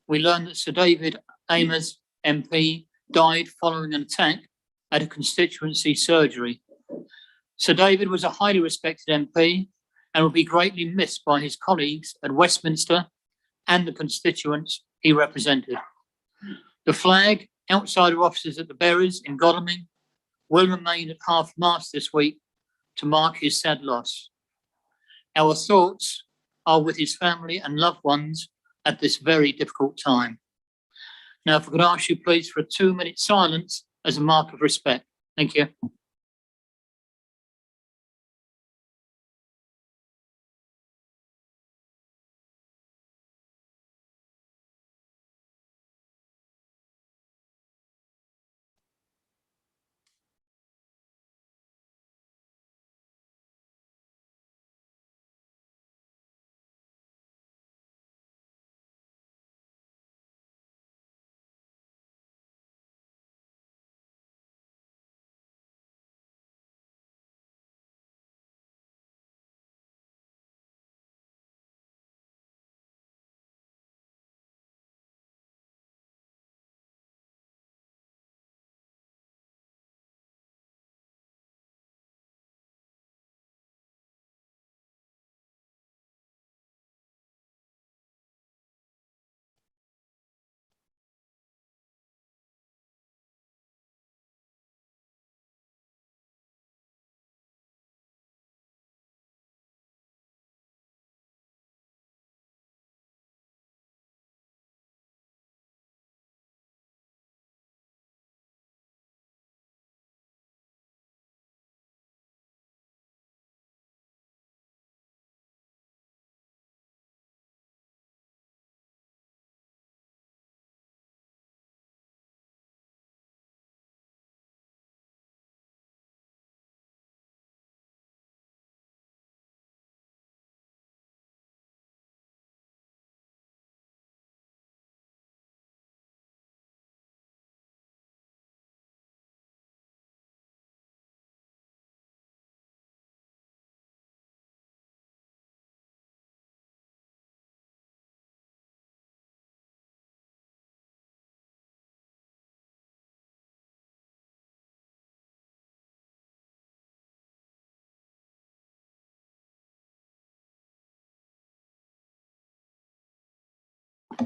we learn that Sir David Amers, MP, died following an attack at a constituency surgery. Sir David was a highly respected MP and will be greatly missed by his colleagues at Westminster and the constituents he represented. The flag outside our offices at the Berries in Godalming will remain at half-mast this week to mark his sad loss. Our thoughts are with his family and loved ones at this very difficult time. Now, if I could ask you please for a 2-minute silence as a mark of respect. Thank you.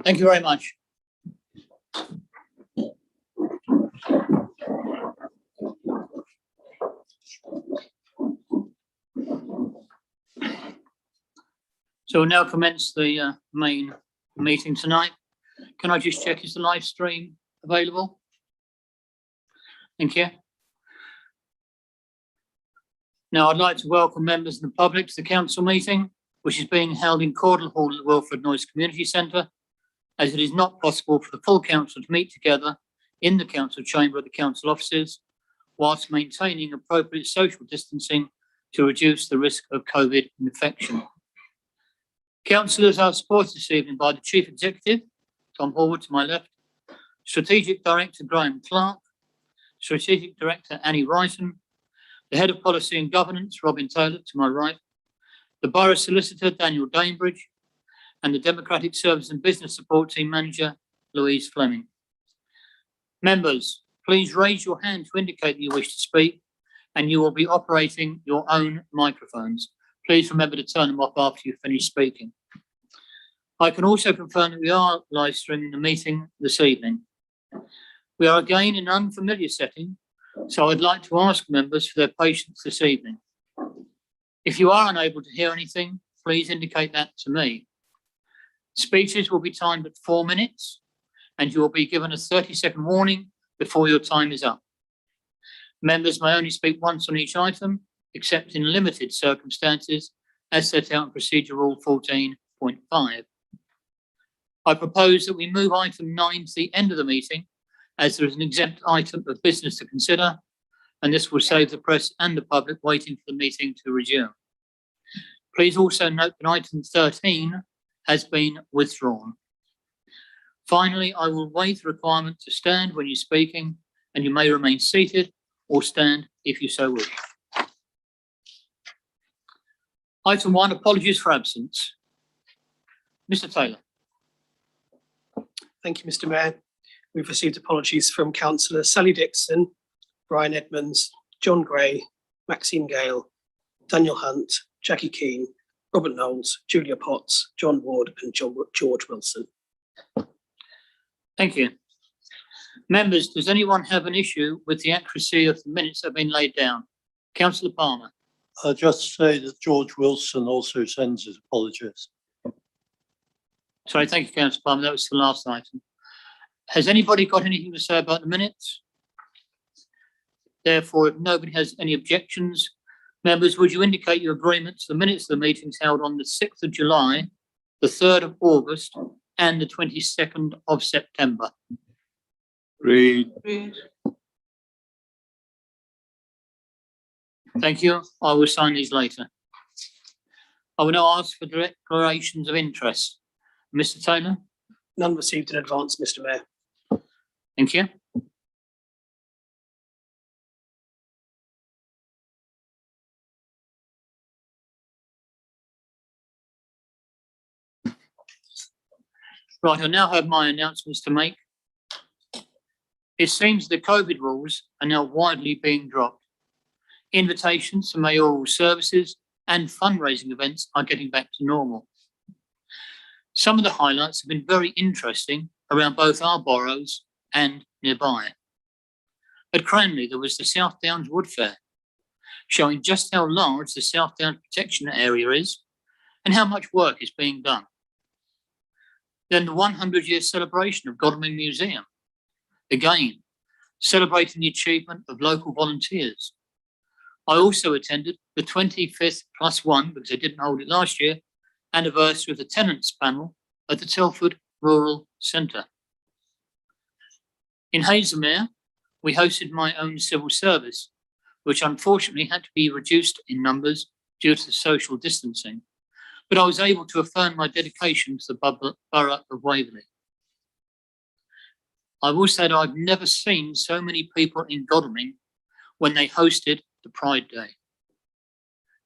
Thank you very much. So we'll now commence the main meeting tonight. Can I just check, is the live stream available? Thank you. Now I'd like to welcome members of the public to the council meeting, which is being held in Caudle Hall at the Wilford Noise Community Centre, as it is not possible for the full council to meet together in the council chamber of the council offices, whilst maintaining appropriate social distancing to reduce the risk of COVID infection. Councillors are supported this evening by the Chief Executive, Tom Horwood to my left, Strategic Director Graham Clark, Strategic Director Annie Wrighton, the Head of Policy and Governance Robin Taylor to my right, the Borough Solicitor Daniel Danebridge, and the Democratic Service and Business Support Team Manager Louise Fleming. Members, please raise your hand to indicate that you wish to speak, and you will be operating your own microphones. Please remember to turn them off after you finish speaking. I can also confirm that we are live streaming the meeting this evening. We are again in an unfamiliar setting, so I'd like to ask members for their patience this evening. If you are unable to hear anything, please indicate that to me. Speeches will be timed at 4 minutes, and you will be given a 30-second warning before your time is up. Members may only speak once on each item, except in limited circumstances, as set out in Procedure Rule 14.5. I propose that we move item 9 to the end of the meeting, as there is an exempt item of business to consider, and this will save the press and the public waiting for the meeting to resume. Please also note that item 13 has been withdrawn. Finally, I will waive the requirement to stand when you're speaking, and you may remain seated or stand if you so wish. Item 1, apologies for absence. Mr. Taylor. Thank you, Mr. Mayor. We've received apologies from Councillor Sally Dixon, Brian Edmonds, John Gray, Maxine Gale, Daniel Hunt, Jackie Keane, Robert Knowles, Julia Potts, John Ward and George Wilson. Thank you. Members, does anyone have an issue with the accuracy of the minutes that have been laid down? Councillor Palmer. I'll just say that George Wilson also sends his apologies. Sorry, thank you, Councillor Palmer. That was the last item. Has anybody got anything to say about the minutes? Therefore, if nobody has any objections, members, would you indicate your agreement to the minutes of the meetings held on the 6th of July, the 3rd of August, and the 22nd of September? Read. Thank you. I will sign these later. I will now ask for declarations of interest. Mr. Taylor? None received in advance, Mr. Mayor. Thank you. Right, I now have my announcements to make. It seems the COVID rules are now widely being dropped. Invitations to mayoral services and fundraising events are getting back to normal. Some of the highlights have been very interesting around both our boroughs and nearby. At Cranley, there was the South Downs Wood Fair, showing just how large the South Downs protection area is and how much work is being done. Then the 100-year celebration of Goldman Museum, again, celebrating the achievement of local volunteers. I also attended the 25th +1, because I didn't hold it last year, anniversary of the tenants panel at the Telford Rural Centre. In Hazelmere, we hosted my own civil service, which unfortunately had to be reduced in numbers due to social distancing, but I was able to affirm my dedication to the borough of Waverly. I will say that I've never seen so many people in Godalming when they hosted the Pride Day.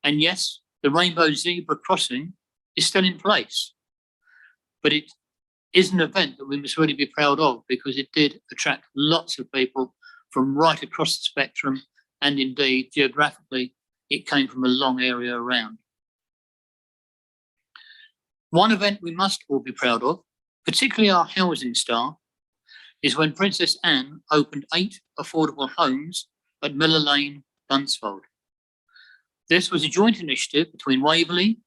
And yes, the rainbow zebra crossing is still in place, but it is an event that we must really be proud of, because it did attract lots of people from right across the spectrum, and indeed geographically it came from a long area around. One event we must all be proud of, particularly our housing staff, is when Princess Anne opened 8 affordable homes at Miller Lane, Dunsfold. This was a joint initiative between Waverly,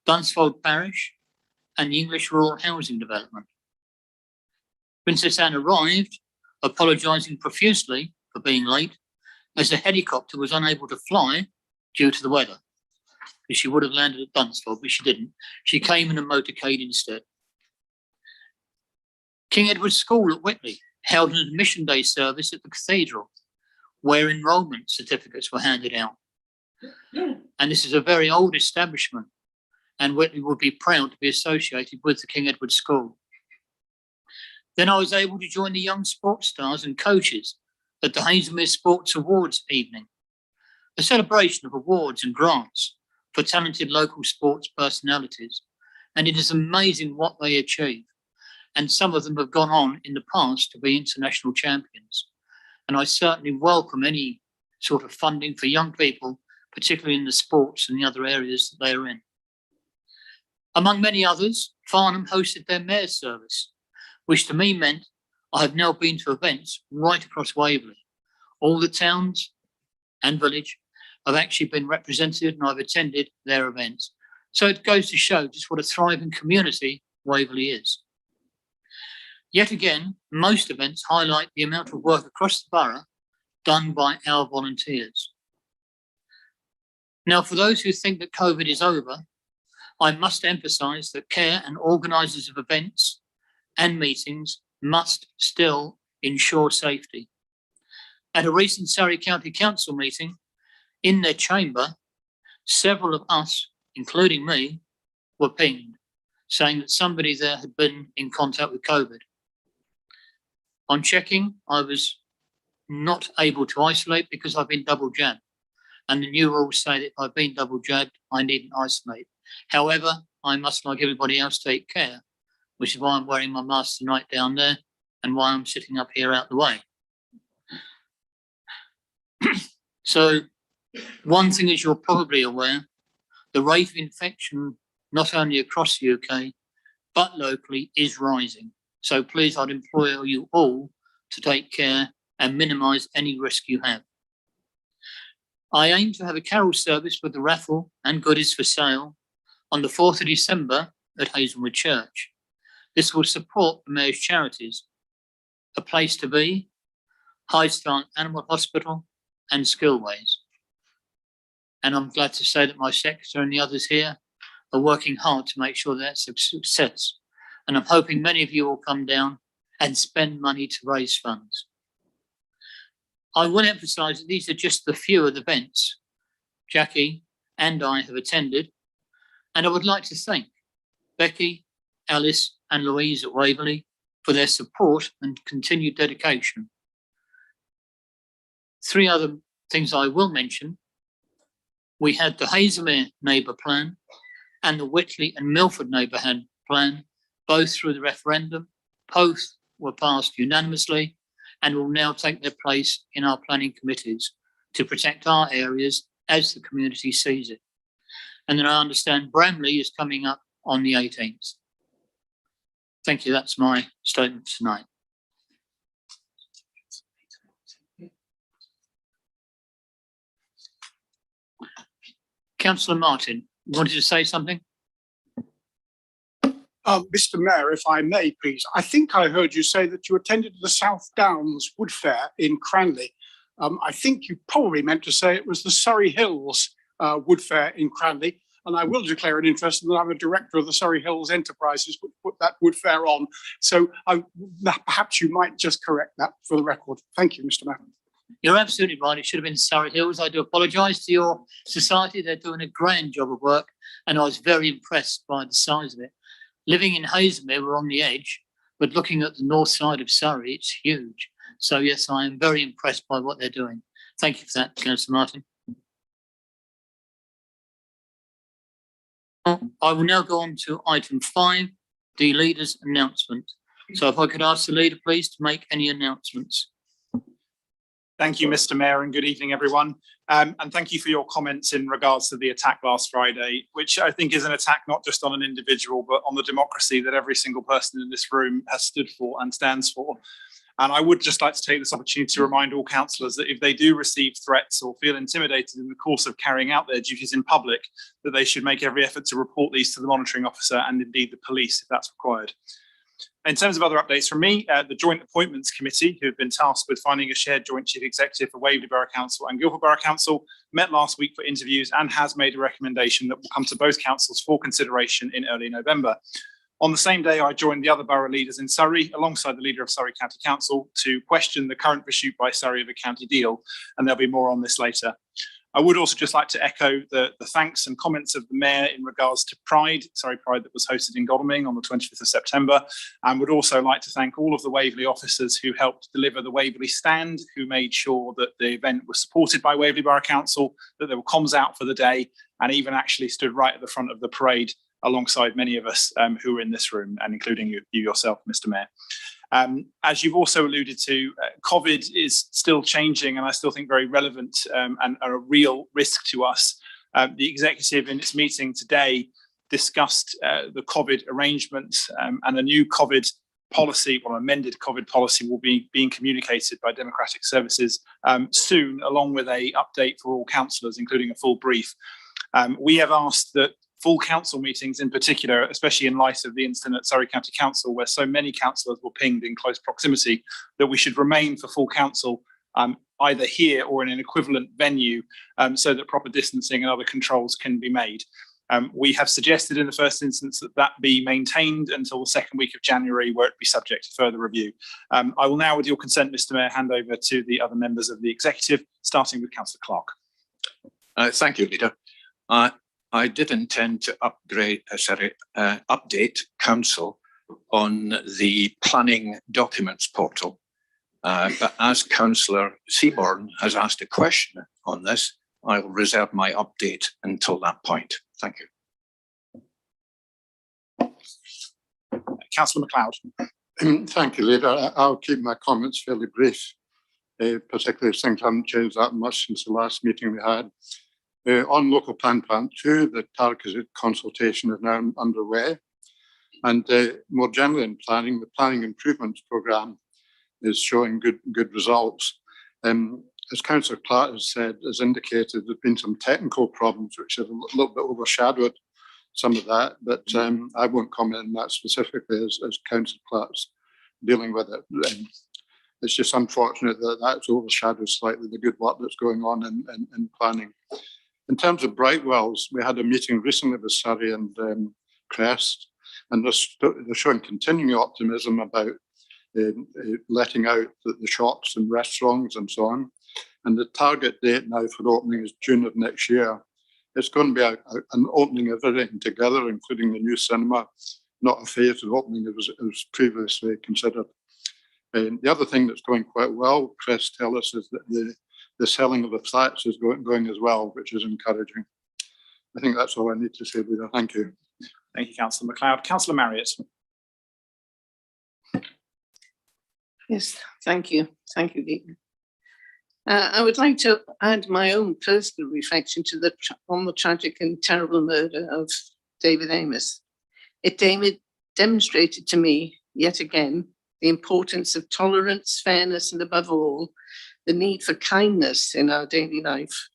Dunsfold Parish and the English Rural Housing Development. Princess Anne arrived, apologising profusely for being late, as the helicopter was unable to fly due to the weather. She would have landed at Dunsfold, but she didn't. She came in a motorcade instead. King Edward's School at Whitley held an admission day service at the cathedral, where enrolment certificates were handed out. And this is a very old establishment, and Whitley would be proud to be associated with the King Edward School. Then I was able to join the young sports stars and coaches at the Hazelmere Sports Awards evening, a celebration of awards and grants for talented local sports personalities. And it is amazing what they achieve. And some of them have gone on in the past to be international champions. And I certainly welcome any sort of funding for young people, particularly in the sports and the other areas that they are in. Among many others, Farnham hosted their mayor's service, which to me meant I have now been to events right across Waverly. All the towns and village have actually been represented, and I've attended their events. So it goes to show just what a thriving community Waverly is. Yet again, most events highlight the amount of work across the borough done by our volunteers. Now, for those who think that COVID is over, I must emphasise that care and organisers of events and meetings must still ensure safety. At a recent Surrey County Council meeting, in their chamber, several of us, including me, were pinged, saying that somebody there had been in contact with COVID. On checking, I was not able to isolate because I've been double jabbed. And the new rules say that if I've been double jabbed, I needn't isolate. However, I must, like everybody else, take care which is why I'm wearing my mask tonight down there and why I'm sitting up here out the way. So one thing is you're probably aware, the rate of infection, not only across the UK, but locally is rising. So please, I'd implore you all to take care and minimise any risk you have. I aim to have a carol service with the raffle and goodies for sale on the 4th of December at Hazelmere Church. This will support the Mayor's charities, A Place to Be, High Star Animal Hospital and Skillways. And I'm glad to say that my secretary and the others here are working hard to make sure that's a success. And I'm hoping many of you will come down and spend money to raise funds. I will emphasise that these are just the few of the events Jackie and I have attended, and I would like to thank Becky, Alice and Louise at Waverly for their support and continued dedication. 3 other things I will mention. We had the Hazelmere Neighbour Plan and the Whitley and Milford Neighbourhood Plan, both through the referendum. Both were passed unanimously and will now take their place in our planning committees to protect our areas as the community sees it. And then I understand Bramley is coming up on the 18th. Thank you, that's my statement tonight. Councillor Martin, you wanted to say something? Mr. Mayor, if I may, please. I think I heard you say that you attended the South Downs Wood Fair in Cranley. I think you probably meant to say it was the Surrey Hills Wood Fair in Cranley. And I will declare an interest in that I'm a director of the Surrey Hills Enterprises, which put that wood fair on. So perhaps you might just correct that for the record. Thank you, Mr. Mayor. You're absolutely right. It should have been Surrey Hills. I do apologise to your society. They're doing a grand job of work. And I was very impressed by the size of it. Living in Hazelmere, we're on the edge, but looking at the north side of Surrey, it's huge. So yes, I am very impressed by what they're doing. Thank you for that, Councillor Martin. I will now go on to item 5, the leader's announcement. So if I could ask the leader, please, to make any announcements. Thank you, Mr. Mayor, and good evening, everyone. And thank you for your comments in regards to the attack last Friday, which I think is an attack not just on an individual, but on the democracy that every single person in this room has stood for and stands for. And I would just like to take this opportunity to remind all councillors that if they do receive threats or feel intimidated in the course of carrying out their duties in public, that they should make every effort to report these to the monitoring officer and indeed the police if that's required. In terms of other updates from me, the Joint Appointments Committee, who have been tasked with finding a shared Joint Chief Executive for Waverly Borough Council and Guildford Borough Council, met last week for interviews and has made a recommendation that will come to both councils for consideration in early November. On the same day, I joined the other borough leaders in Surrey, alongside the leader of Surrey County Council, to question the current pursuit by Surrey of a county deal, and there'll be more on this later. I would also just like to echo the thanks and comments of the Mayor in regards to Pride that was hosted in Goldman on the 25th of September, and would also like to thank all of the Waverly officers who helped deliver the Waverly stand, who made sure that the event was supported by Waverly Borough Council, that there were comms out for the day, and even actually stood right at the front of the parade alongside many of us who are in this room, and including you yourself, Mr. Mayor. As you've also alluded to, COVID is still changing and I still think very relevant and a real risk to us. The executive in its meeting today discussed the COVID arrangements and a new COVID policy, or amended COVID policy, will be being communicated by Democratic Services soon, along with a update for all councillors, including a full brief. We have asked that full council meetings in particular, especially in light of the incident at Surrey County Council, where so many councillors were pinged in close proximity, that we should remain for full council either here or in an equivalent venue so that proper distancing and other controls can be made. We have suggested in the first instance that that be maintained until the second week of January, where it be subject to further review. I will now, with your consent, Mr. Mayor, hand over to the other members of the executive, starting with Councillor Clark. Thank you, Leader. I did intend to update Council on the planning documents portal, but as Councillor Seaborn has asked a question on this, I will reserve my update until that point. Thank you. Councillor MacLeod. Thank you, Leader. I'll keep my comments fairly brief, particularly as things haven't changed that much since the last meeting we had. On Local Plan Part 2, the targeted consultation is now underway. And more generally in planning, the Planning Improvements Programme is showing good results. As Councillor Clark has said, as indicated, there's been some technical problems which have a little bit overshadowed some of that, but I won't comment on that specifically as Councillor Clark's dealing with it. It's just unfortunate that that's overshadowed slightly the good work that's going on in planning. In terms of Brightwells, we had a meeting recently with Surrey and Crest, and they're showing continuing optimism about letting out the shops and restaurants and so on. And the target date now for opening is June of next year. It's going to be an opening of everything together, including the new cinema, not a phased opening as was previously considered. The other thing that's going quite well, Chris tell us, is that the selling of the flats is going as well, which is encouraging. I think that's all I need to say, Leader. Thank you. Thank you, Councillor MacLeod. Councillor Marriott. Yes, thank you. Thank you, Leader. I would like to add my own personal reflection to on the tragic and terrible murder of David Amos. It demonstrated to me, yet again, the importance of tolerance, fairness, and above all, the need for kindness in our daily life.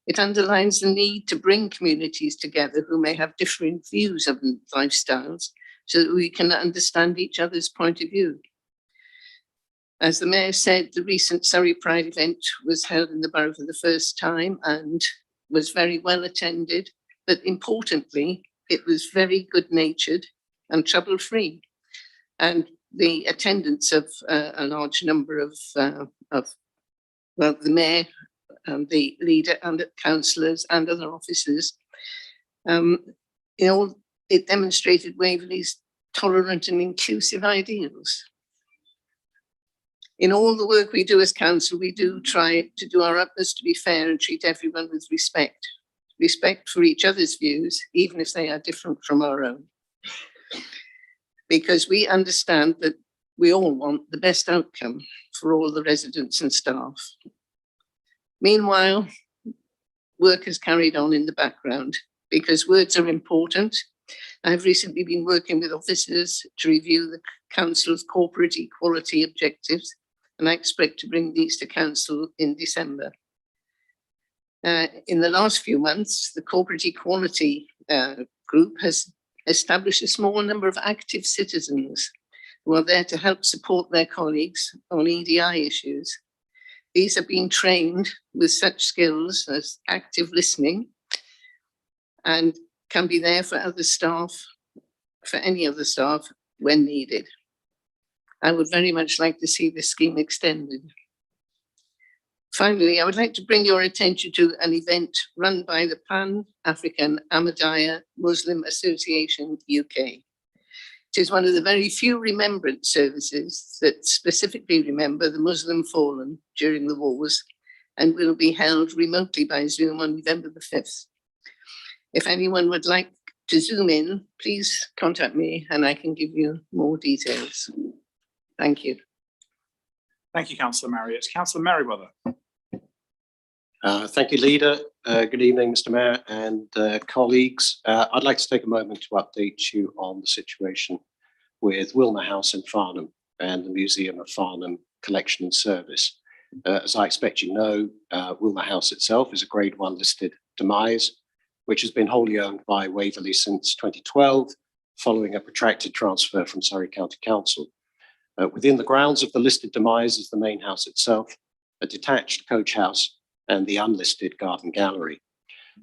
It underlines the need to bring communities together who may have differing views of lifestyles so that we can understand each other's point of view. As the Mayor said, the recent Surrey Pride event was held in the borough for the first time and was very well attended, but importantly, it was very good-natured and trouble-free. And the attendance of a large number of the Mayor, and the Leader, and councillors and other officers, it demonstrated Waverley's tolerant and inclusive ideals. In all the work we do as council, we do try to do our utmost to be fair and treat everyone with respect. Respect for each other's views, even if they are different from our own. Because we understand that we all want the best outcome for all the residents and staff. Meanwhile, work has carried on in the background because words are important. I've recently been working with officers to review the council's corporate equality objectives, and I expect to bring these to council in December. In the last few months, the corporate equality group has established a small number of active citizens who are there to help support their colleagues on EDI issues. These have been trained with such skills as active listening and can be there for other staff, for any other staff when needed. I would very much like to see this scheme extended. Finally, I would like to bring your attention to an event run by the Pan-African Ahmadiyya Muslim Association UK. It is one of the very few remembrance services that specifically remember the Muslim fallen during the wars and will be held remotely by Zoom on November the 5th. If anyone would like to Zoom in, please contact me and I can give you more details. Thank you. Thank you, Councillor Marriott. Councillor Merriweather. Thank you, Leader. Good evening, Mr. Mayor and colleagues. I'd like to take a moment to update you on the situation with Wilmer House in Farnham and the Museum of Farnham Collection and Service. As I expect you know, Wilmer House itself is a Grade 1 listed demise, which has been wholly owned by Waverly since 2012, following a protracted transfer from Surrey County Council. Within the grounds of the listed demise is the main house itself, a detached coach house, and the unlisted garden gallery.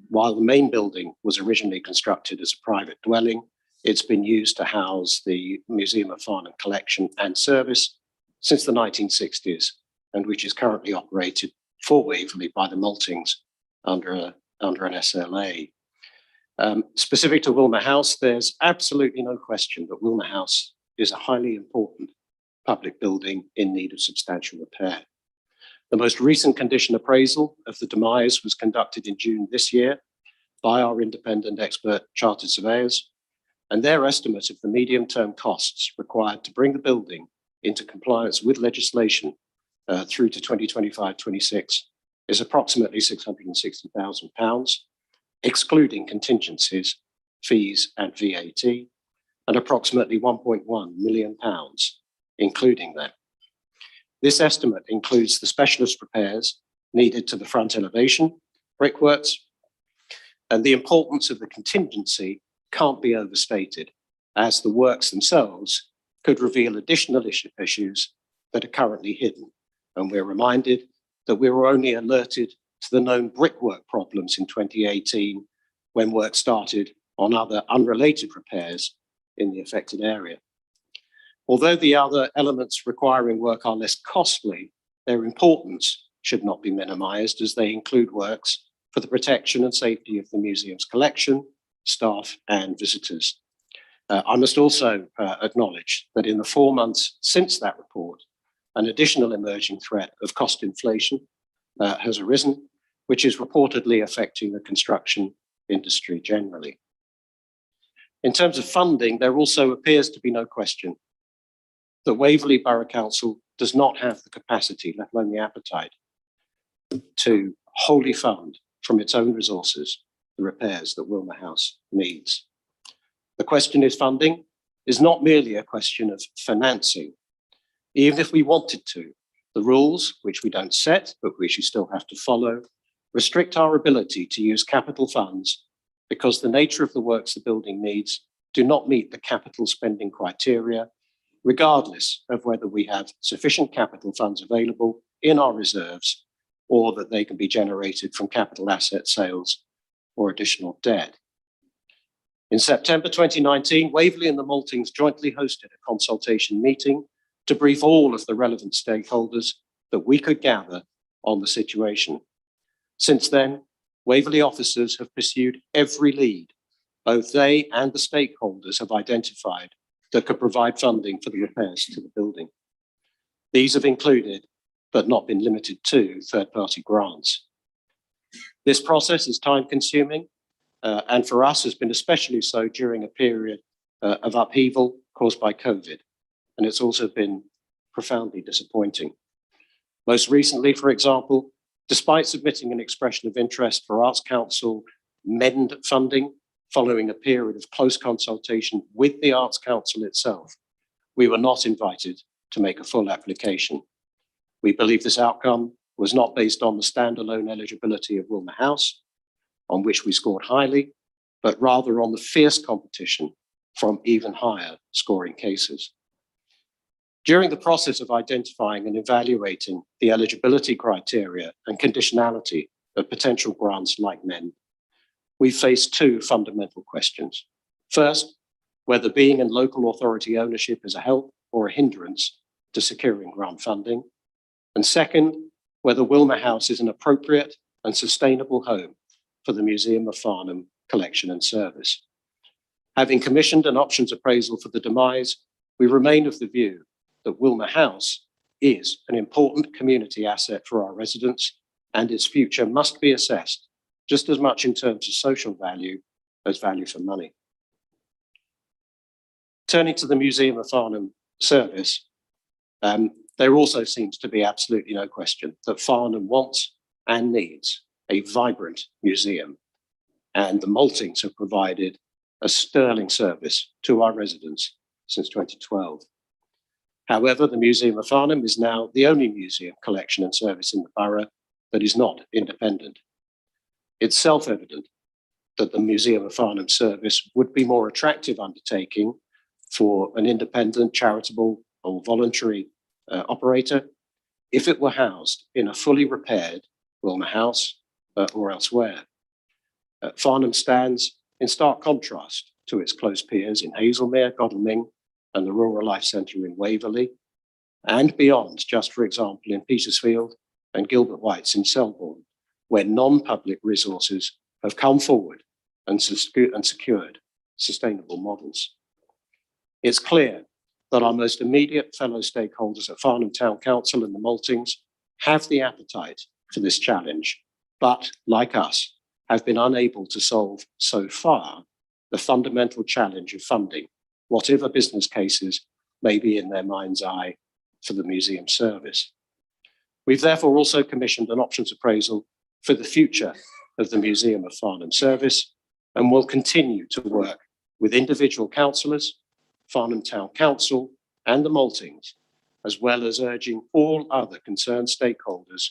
While the main building was originally constructed as a private dwelling, it's been used to house the Museum of Farnham Collection and Service since the 1960s, and which is currently operated for Waverley by the Maltings under an SLA. Specific to Wilmer House, there's absolutely no question that Wilmer House is a highly important public building in need of substantial repair. The most recent condition appraisal of the demise was conducted in June this year by our independent expert chartered surveyors, and their estimate of the medium-term costs required to bring the building into compliance with legislation through to 2025-26 is approximately £660,000, excluding contingencies, fees and VAT, and approximately £1.1 million, including that. This estimate includes the specialist repairs needed to the front elevation, brickworks, and the importance of the contingency can't be overstated, as the works themselves could reveal additional issues that are currently hidden. And we're reminded that we were only alerted to the known brickwork problems in 2018 when work started on other unrelated repairs in the affected area. Although the other elements requiring work are less costly, their importance should not be minimized, as they include works for the protection and safety of the museum's collection, staff and visitors. I must also acknowledge that in the 4 months since that report, an additional emerging threat of cost inflation has arisen, which is reportedly affecting the construction industry generally. In terms of funding, there also appears to be no question that Waverly Borough Council does not have the capacity, let alone the appetite, to wholly fund from its own resources the repairs that Wilmer House needs. The question is funding is not merely a question of financing. Even if we wanted to, the rules, which we don't set, but which you still have to follow, restrict our ability to use capital funds because the nature of the works the building needs do not meet the capital spending criteria, regardless of whether we have sufficient capital funds available in our reserves or that they can be generated from capital asset sales or additional debt. In September 2019, Waverly and the Maltings jointly hosted a consultation meeting to brief all of the relevant stakeholders that we could gather on the situation. Since then, Waverly officers have pursued every lead both they and the stakeholders have identified that could provide funding for the repairs to the building. These have included, but not been limited to, third-party grants. This process is time-consuming, and for us has been especially so during a period of upheaval caused by COVID, and it's also been profoundly disappointing. Most recently, for example, despite submitting an expression of interest for Arts Council MEND funding following a period of close consultation with the Arts Council itself, we were not invited to make a full application. We believe this outcome was not based on the standalone eligibility of Wilmer House, on which we scored highly, but rather on the fierce competition from even higher scoring cases. During the process of identifying and evaluating the eligibility criteria and conditionality of potential grants like MEND, we faced two fundamental questions. First, whether being in local authority ownership is a help or a hindrance to securing grant funding. And second, whether Wilmer House is an appropriate and sustainable home for the Museum of Farnham collection and service. Having commissioned an options appraisal for the demise, we remain of the view that Wilmer House is an important community asset for our residents, and its future must be assessed just as much in terms of social value as value for money. Turning to the Museum of Farnham service, there also seems to be absolutely no question that Farnham wants and needs a vibrant museum, and the Maltings have provided a sterling service to our residents since 2012. However, the Museum of Farnham is now the only museum collection and service in the borough that is not independent. It's self-evident that the Museum of Farnham service would be more attractive undertaking for an independent, charitable or voluntary operator if it were housed in a fully repaired Wilmer House or elsewhere. Farnham stands in stark contrast to its close peers in Hazelmere, Goldman, and the Rural Life Centre in Waverly, and beyond, just for example, in Petersfield and Gilbert White's in Selborne, where non-public resources have come forward and secured sustainable models. It's clear that our most immediate fellow stakeholders at Farnham Town Council and the Maltings have the appetite for this challenge, but like us, have been unable to solve so far the fundamental challenge of funding whatever business cases may be in their mind's eye for the museum service. We've therefore also commissioned an options appraisal for the future of the Museum of Farnham Service, and will continue to work with individual councillors, Farnham Town Council and the Maltings, as well as urging all other concerned stakeholders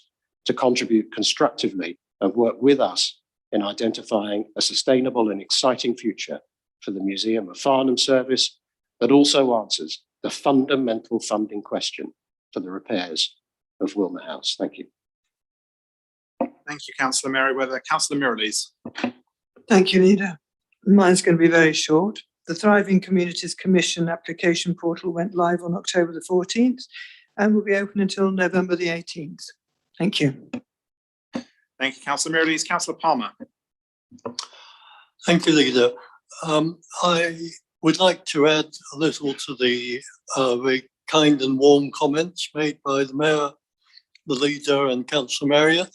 to contribute constructively and work with us in identifying a sustainable and exciting future for the Museum of Farnham Service that also answers the fundamental funding question for the repairs of Wilmer House. Thank you. Thank you, Councillor Merriweather. Councillor Mirrlees. Thank you, Leader. Mine's going to be very short. The Thriving Communities Commission application portal went live on October the 14th and will be open until November the 18th. Thank you. Thank you, Councillor Mirrlees. Councillor Palmer. Thank you, Leader. I would like to add a little to the very kind and warm comments made by the Mayor, the Leader and Councillor Marriott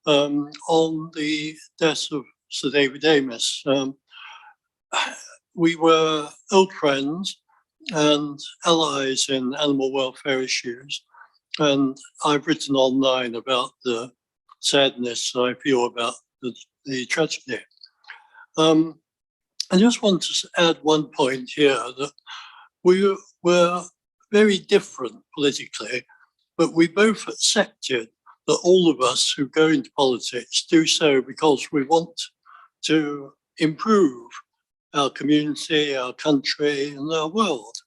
on the death of Sir David Amis. We were old friends and allies in animal welfare issues, and I've written online about the sadness I feel about the tragedy. I just want to add one point here, that we were very different politically, but we both accepted that all of us who go into politics do so because we want to improve our community, our country, and our world.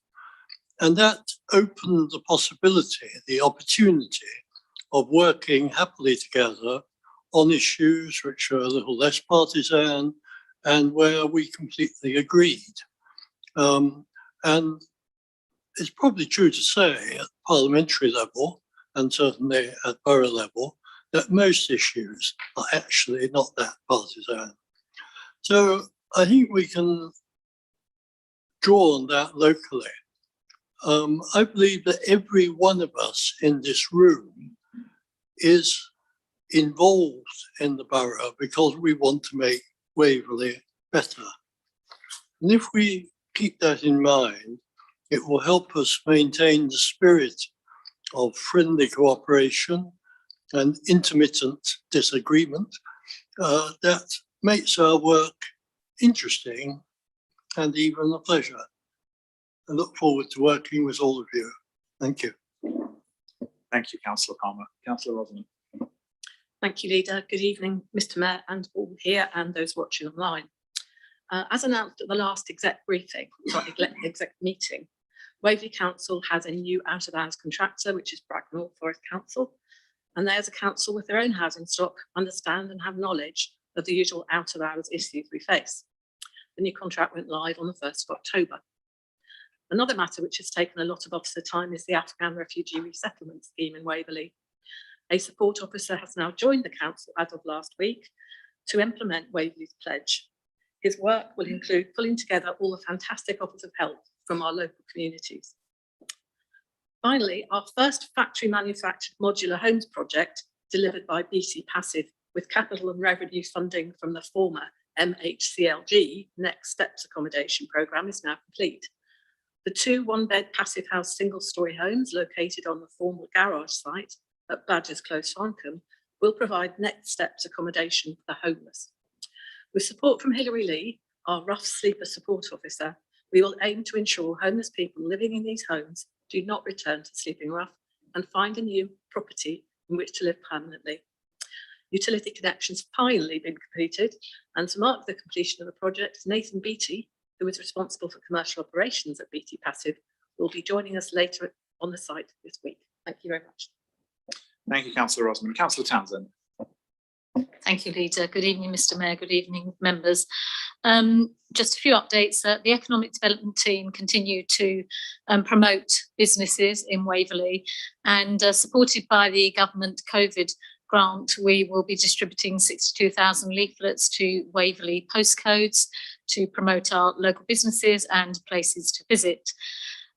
And that opened the possibility, the opportunity of working happily together on issues which are a little less partisan and where we completely agreed. And it's probably true to say at parliamentary level, and certainly at borough level, that most issues are actually not that partisan. So I think we can draw on that locally. I believe that every one of us in this room is involved in the borough because we want to make Waverly better. And if we keep that in mind, it will help us maintain the spirit of friendly cooperation and intermittent disagreement that makes our work interesting and even a pleasure. I look forward to working with all of you. Thank you. Thank you, Councillor Palmer. Councillor Rosamond. Thank you, Leader. Good evening, Mr. Mayor, and all here and those watching online. As announced at the last exec meeting, Waverly Council has a new out-of-hours contractor, which is Bracknell Forest Council, and they as a council with their own housing stock understand and have knowledge of the usual out-of-hours issues we face. The new contract went live on the 1st of October. Another matter which has taken a lot of officer time is the Afghan Refugee Resettlement scheme in Waverly. A support officer has now joined the council as of last week to implement Waverly's pledge. His work will include pulling together all the fantastic offers of help from our local communities. Finally, our first factory manufactured modular homes project delivered by BT Passive with capital and revenue funding from the former MHCLG Next Steps accommodation programme is now complete. The 2 one-bed passive house single-storey homes located on the former garage site at Badgers Close, Farncombe, will provide Next Steps accommodation for the homeless. With support from Hilary Lee, our rough sleeper support officer, we will aim to ensure homeless people living in these homes do not return to sleeping rough and find a new property in which to live permanently. Utility connections have finally been completed, and to mark the completion of the project, Nathan Beattie, who is responsible for commercial operations at BT Passive, will be joining us later on the site this week. Thank you very much. Thank you, Councillor Rosamond. Councillor Townsend. Thank you, Leader. Good evening, Mr. Mayor. Good evening, members. Just a few updates. The Economic Development team continue to promote businesses in Waverly, and supported by the government COVID grant, we will be distributing 62,000 leaflets to Waverly postcodes to promote our local businesses and places to visit.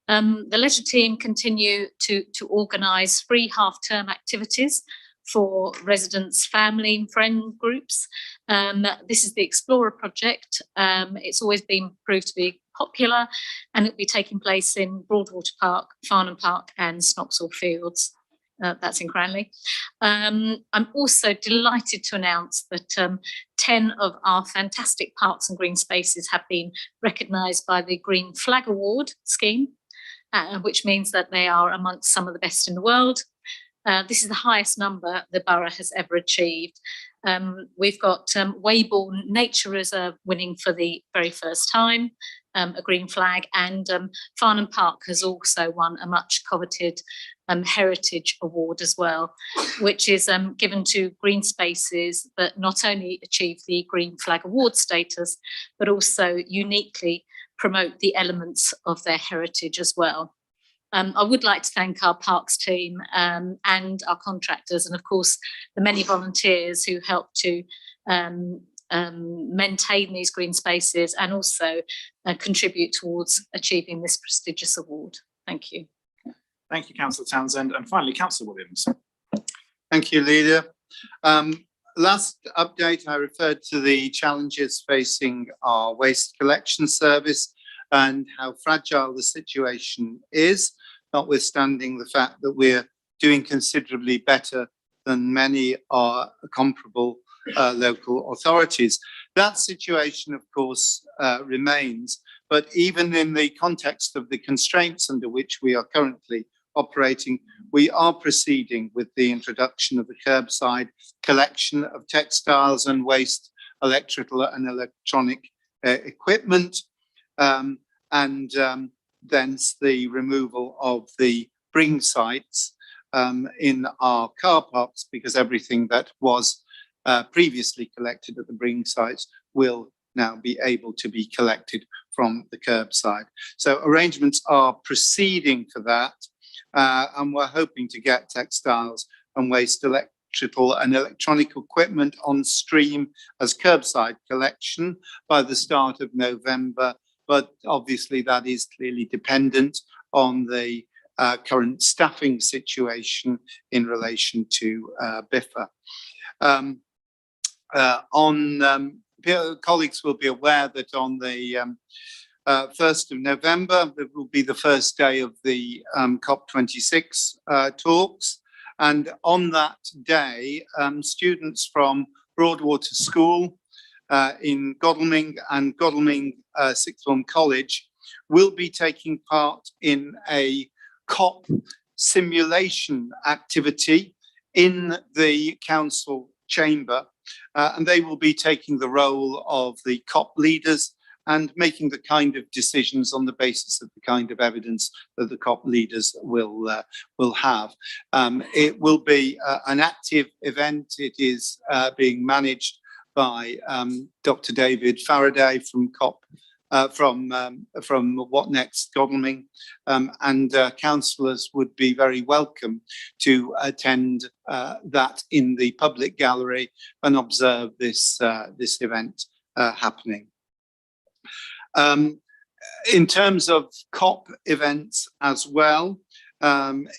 The leisure team continue to organise free half-term activities for residents, family and friend groups. This is the Explorer project. It's always been proved to be popular, and it'll be taking place in Broadwater Park, Farnham Park and Snoxall Fields. That's in Cranley. I'm also delighted to announce that 10 of our fantastic parks and green spaces have been recognised by the Green Flag Award scheme, which means that they are amongst some of the best in the world. This is the highest number the borough has ever achieved. We've got Weybourne Nature Reserve winning for the very first time, a green flag, and Farnham Park has also won a much coveted Heritage Award as well, which is given to green spaces that not only achieve the Green Flag Award status, but also uniquely promote the elements of their heritage as well. I would like to thank our parks team and our contractors, and of course the many volunteers who help to maintain these green spaces and also contribute towards achieving this prestigious award. Thank you. Thank you, Councillor Townsend. And finally, Councillor Williams. Thank you, Leader. Last update, I referred to the challenges facing our waste collection service and how fragile the situation is, notwithstanding the fact that we're doing considerably better than many are comparable local authorities. That situation, of course, remains, but even in the context of the constraints under which we are currently operating, we are proceeding with the introduction of the curbside collection of textiles and waste, electrical and electronic equipment, and thence the removal of the bring sites in our car parks, because everything that was previously collected at the bring sites will now be able to be collected from the curbside. So arrangements are proceeding for that. And we're hoping to get textiles and waste, electrical and electronic equipment on stream as curbside collection by the start of November. But obviously that is clearly dependent on the current staffing situation in relation to BIFA. Colleagues will be aware that on the 1st of November, that will be the first day of the COP26 talks. And on that day, students from Broadwater School in Godalming and Godalming Sixth Form College will be taking part in a COP simulation activity in the council chamber. And they will be taking the role of the COP leaders and making the kind of decisions on the basis of the kind of evidence that the COP leaders will have. It will be an active event. It is being managed by Dr. David Faraday from COP, from What Next Godalming, and councillors would be very welcome to attend that in the public gallery and observe this event happening. In terms of COP events as well,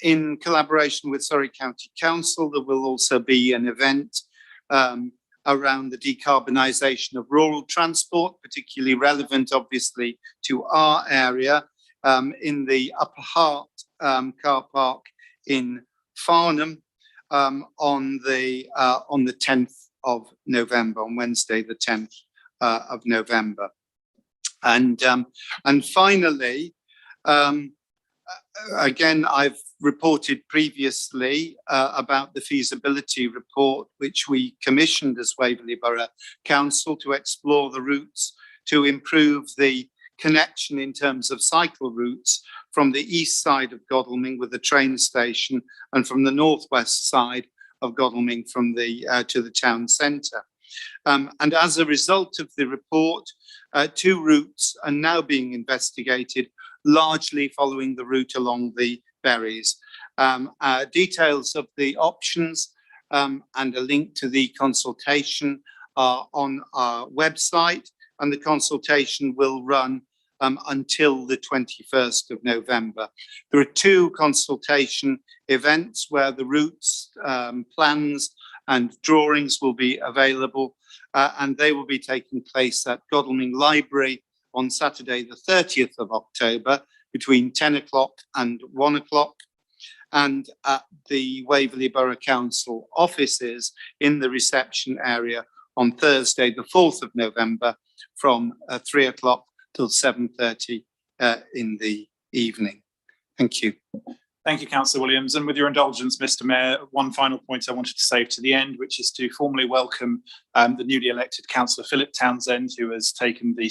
in collaboration with Surrey County Council, there will also be an event around the decarbonisation of rural transport, particularly relevant obviously to our area, in the Upper Hart car park in Farnham on the 10th of November, on Wednesday the 10th of November. And finally, again, I've reported previously about the feasibility report, which we commissioned as Waverly Borough Council to explore the routes to improve the connection in terms of cycle routes from the east side of Godalming with the train station and from the northwest side of Godalming from the to the town centre. And as a result of the report, 2 routes are now being investigated, largely following the route along the Berries. Details of the options and a link to the consultation are on our website, and the consultation will run until the 21st of November. There are 2 consultation events where the routes, plans and drawings will be available, and they will be taking place at Godalming Library on Saturday the 30th of October between 10 o'clock and 1 o'clock, and at the Waverly Borough Council offices in the reception area on Thursday the 4th of November from 3 o'clock till 7:30 in the evening. Thank you. Thank you, Councillor Williams. And with your indulgence, Mr. Mayor, one final point I wanted to save to the end, which is to formally welcome the newly elected Councillor Philip Townsend, who has taken the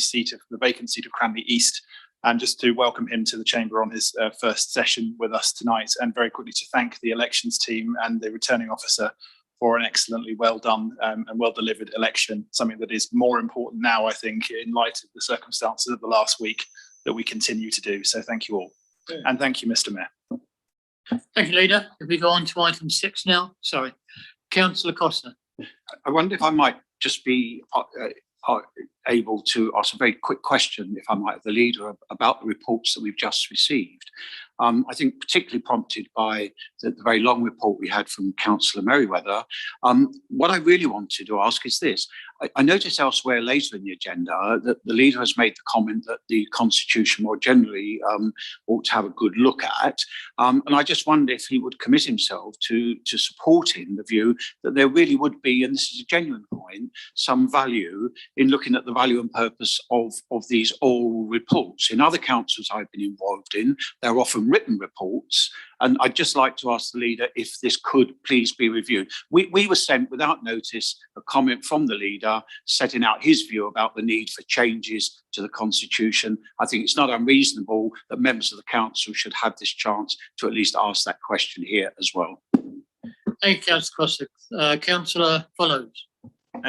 vacant seat of Cranley East, and just to welcome him to the Chamber on his first session with us tonight, and very quickly to thank the elections team and the returning officer for an excellently well done and well delivered election, something that is more important now, I think, in light of the circumstances of the last week, that we continue to do. So thank you all. Yeah. And thank you, Mr. Mayor. Thank you, Leader. If we go on to item 6 now, sorry, Councillor Costa. I wonder if I might just be able to ask a very quick question, if I might, of the Leader about the reports that we've just received. I think particularly prompted by the very long report we had from Councillor Merriweather. What I really wanted to ask is this. I noticed elsewhere later in the agenda that the Leader has made the comment that the Constitution more generally ought to have a good look at. And I just wonder if he would commit himself to supporting the view that there really would be, and this is a genuine point, some value in looking at the value and purpose of these oral reports. In other councils I've been involved in, they're often written reports, and I'd just like to ask the Leader if this could please be reviewed. We were sent without notice a comment from the Leader setting out his view about the need for changes to the Constitution. I think it's not unreasonable that members of the Council should have this chance to at least ask that question here as well. Thank you, Councillor Costa. Councillor Follows.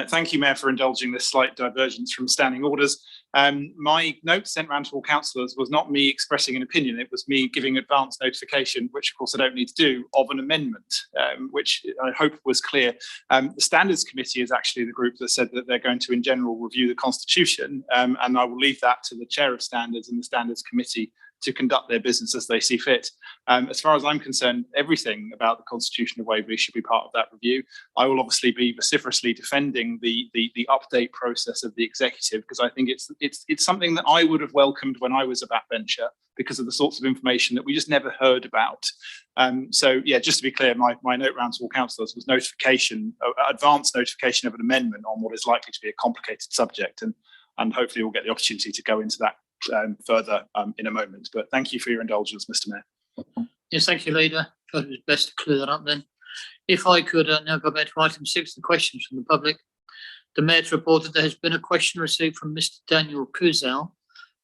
Thank you, Mayor, for indulging this slight divergence from standing orders. My note sent round to all councillors was not me expressing an opinion, it was me giving advance notification, which of course I don't need to do, of an amendment, which I hope was clear. The Standards Committee is actually the group that said that they're going to in general review the Constitution, and I will leave that to the Chair of Standards and the Standards Committee to conduct their business as they see fit. As far as I'm concerned, everything about the Constitution of Waverly should be part of that review. I will obviously be vociferously defending the update process of the executive, because I think it's something that I would have welcomed when I was a backbencher, because of the sorts of information that we just never heard about. So yeah, just to be clear, my note round to all councillors was notification, advance notification of an amendment on what is likely to be a complicated subject, and hopefully we'll get the opportunity to go into that further in a moment. But thank you for your indulgence, Mr. Mayor. Yes, thank you, Leader. I thought it was best to clear that up then. If I could now go back to item 6, the questions from the public. The Mayor to report that there has been a question received from Mr. Daniel Kuzal.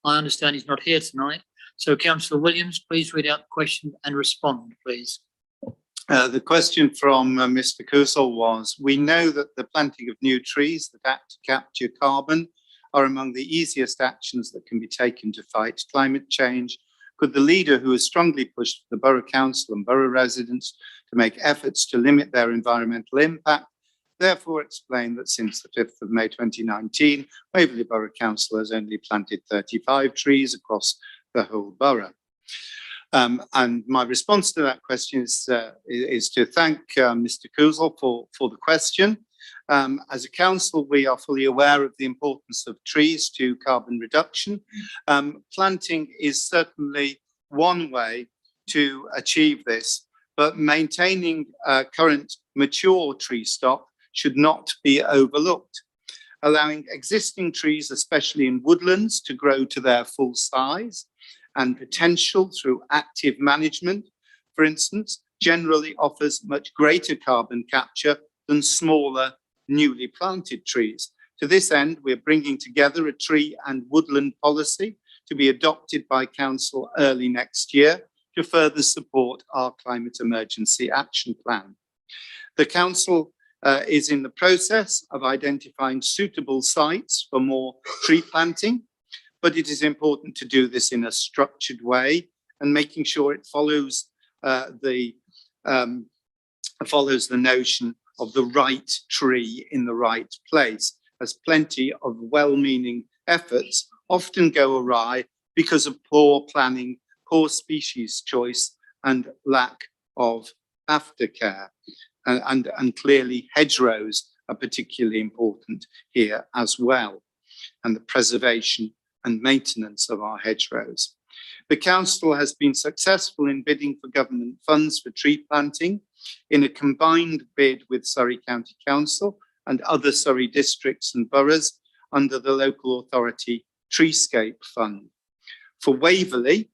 I understand he's not here tonight. So Councillor Williams, please read out the question and respond, please. The question from Mr. Kuzal was, we know that the planting of new trees that act to capture carbon are among the easiest actions that can be taken to fight climate change. Could the Leader, who has strongly pushed the Borough Council and Borough residents to make efforts to limit their environmental impact, therefore explain that since the 5th of May 2019, Waverly Borough Council has only planted 35 trees across the whole borough? And my response to that question is to thank Mr. Kuzal for the question. As a council, we are fully aware of the importance of trees to carbon reduction. Planting is certainly one way to achieve this, but maintaining current mature tree stock should not be overlooked. Allowing existing trees, especially in woodlands, to grow to their full size and potential through active management, for instance, generally offers much greater carbon capture than smaller newly planted trees. To this end, we're bringing together a tree and woodland policy to be adopted by Council early next year to further support our climate emergency action plan. The Council is in the process of identifying suitable sites for more tree planting, but it is important to do this in a structured way and making sure it follows the notion of the right tree in the right place, as plenty of well-meaning efforts often go awry because of poor planning, poor species choice, and lack of aftercare. And clearly hedgerows are particularly important here as well, and the preservation and maintenance of our hedgerows. The council has been successful in bidding for government funds for tree planting in a combined bid with Surrey County Council and other Surrey districts and boroughs under the local authority Treescape Fund. For Waverly,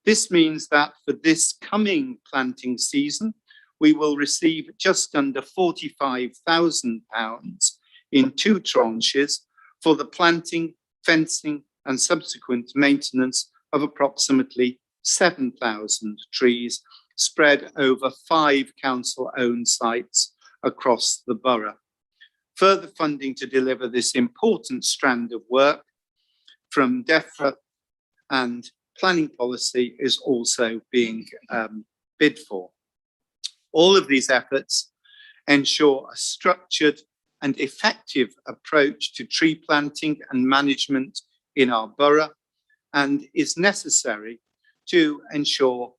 this means that for this coming planting season, we will receive just under £45,000 in 2 tranches for the planting, fencing and subsequent maintenance of approximately 7,000 trees spread over 5 council-owned sites across the borough. Further funding to deliver this important strand of work from DEFRA and planning policy is also being bid for. All of these efforts ensure a structured and effective approach to tree planting and management in our borough, and is necessary to ensure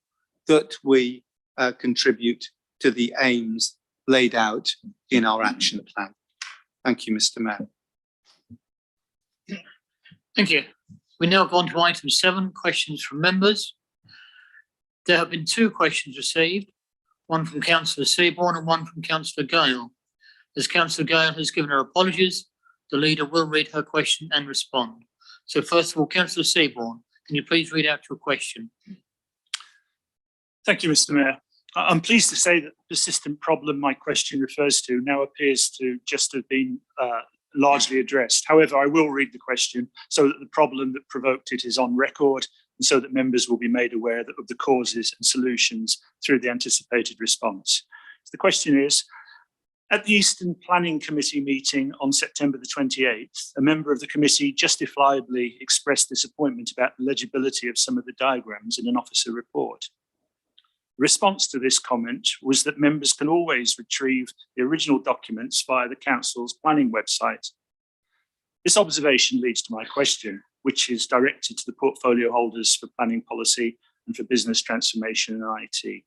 that we contribute to the aims laid out in our action plan. Thank you, Mr. Mayor. Thank you. We now go on to item 7, questions from members. There have been 2 questions received, one from Councillor Seaborn and one from Councillor Gale. As Councillor Gale has given her apologies, the leader will read her question and respond. So first of all, Councillor Seaborn, can you please read out your question? Thank you, Mr. Mayor. I'm pleased to say that the persistent problem my question refers to now appears to just have been largely addressed. However, I will read the question so that the problem that provoked it is on record and so that members will be made aware of the causes and solutions through the anticipated response. So the question is, at the Eastern Planning Committee meeting on September the 28th, a member of the committee justifiably expressed disappointment about the legibility of some of the diagrams in an officer report. The response to this comment was that members can always retrieve the original documents via the council's planning website. This observation leads to my question, which is directed to the portfolio holders for planning policy and for business transformation and IT.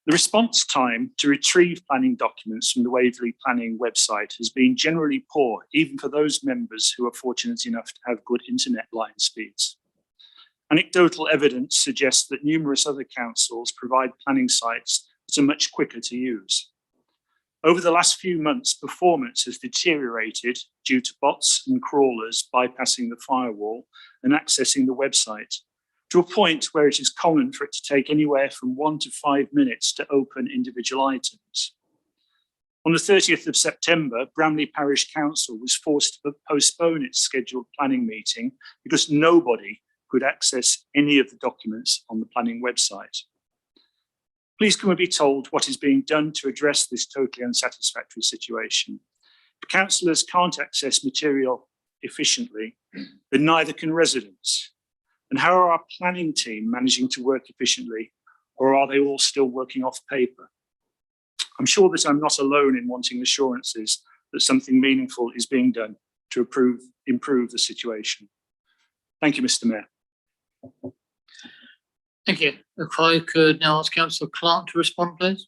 The response time to retrieve planning documents from the Waverly planning website has been generally poor, even for those members who are fortunate enough to have good internet line speeds. Anecdotal evidence suggests that numerous other councils provide planning sites that are much quicker to use. Over the last few months, performance has deteriorated due to bots and crawlers bypassing the firewall and accessing the website, to a point where it is common for it to take anywhere from 1 to 5 minutes to open individual items. On the 30th of September, Bramley Parish Council was forced to postpone its scheduled planning meeting because nobody could access any of the documents on the planning website. Please can we be told what is being done to address this totally unsatisfactory situation? If councillors can't access material efficiently, then neither can residents. And how are our planning team managing to work efficiently, or are they all still working off paper? I'm sure that I'm not alone in wanting assurances that something meaningful is being done to improve the situation. Thank you, Mr. Mayor. Thank you. If I could now ask Councillor Clark to respond, please.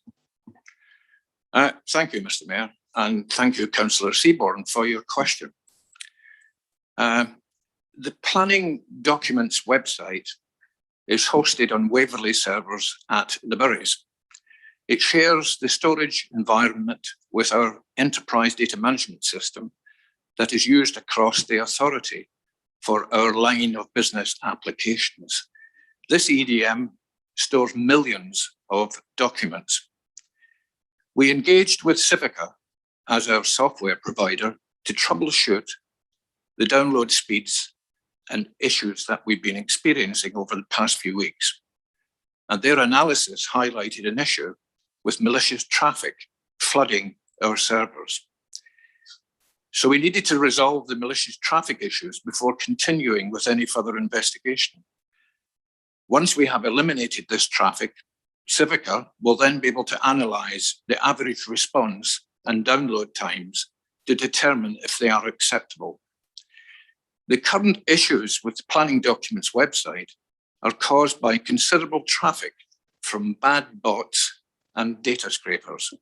Thank you, Mr. Mayor, and thank you, Councillor Seaborn, for your question. The planning documents website is hosted on Waverly servers at the boroughs. It shares the storage environment with our enterprise data management system that is used across the authority for our line of business applications. This EDM stores millions of documents. We engaged with Civica as our software provider to troubleshoot the download speeds and issues that we've been experiencing over the past few weeks. And their analysis highlighted an issue with malicious traffic flooding our servers. So we needed to resolve the malicious traffic issues before continuing with any further investigation. Once we have eliminated this traffic, Civica will then be able to analyze the average response and download times to determine if they are acceptable. The current issues with the planning documents website are caused by considerable traffic from bad bots and data scrapers.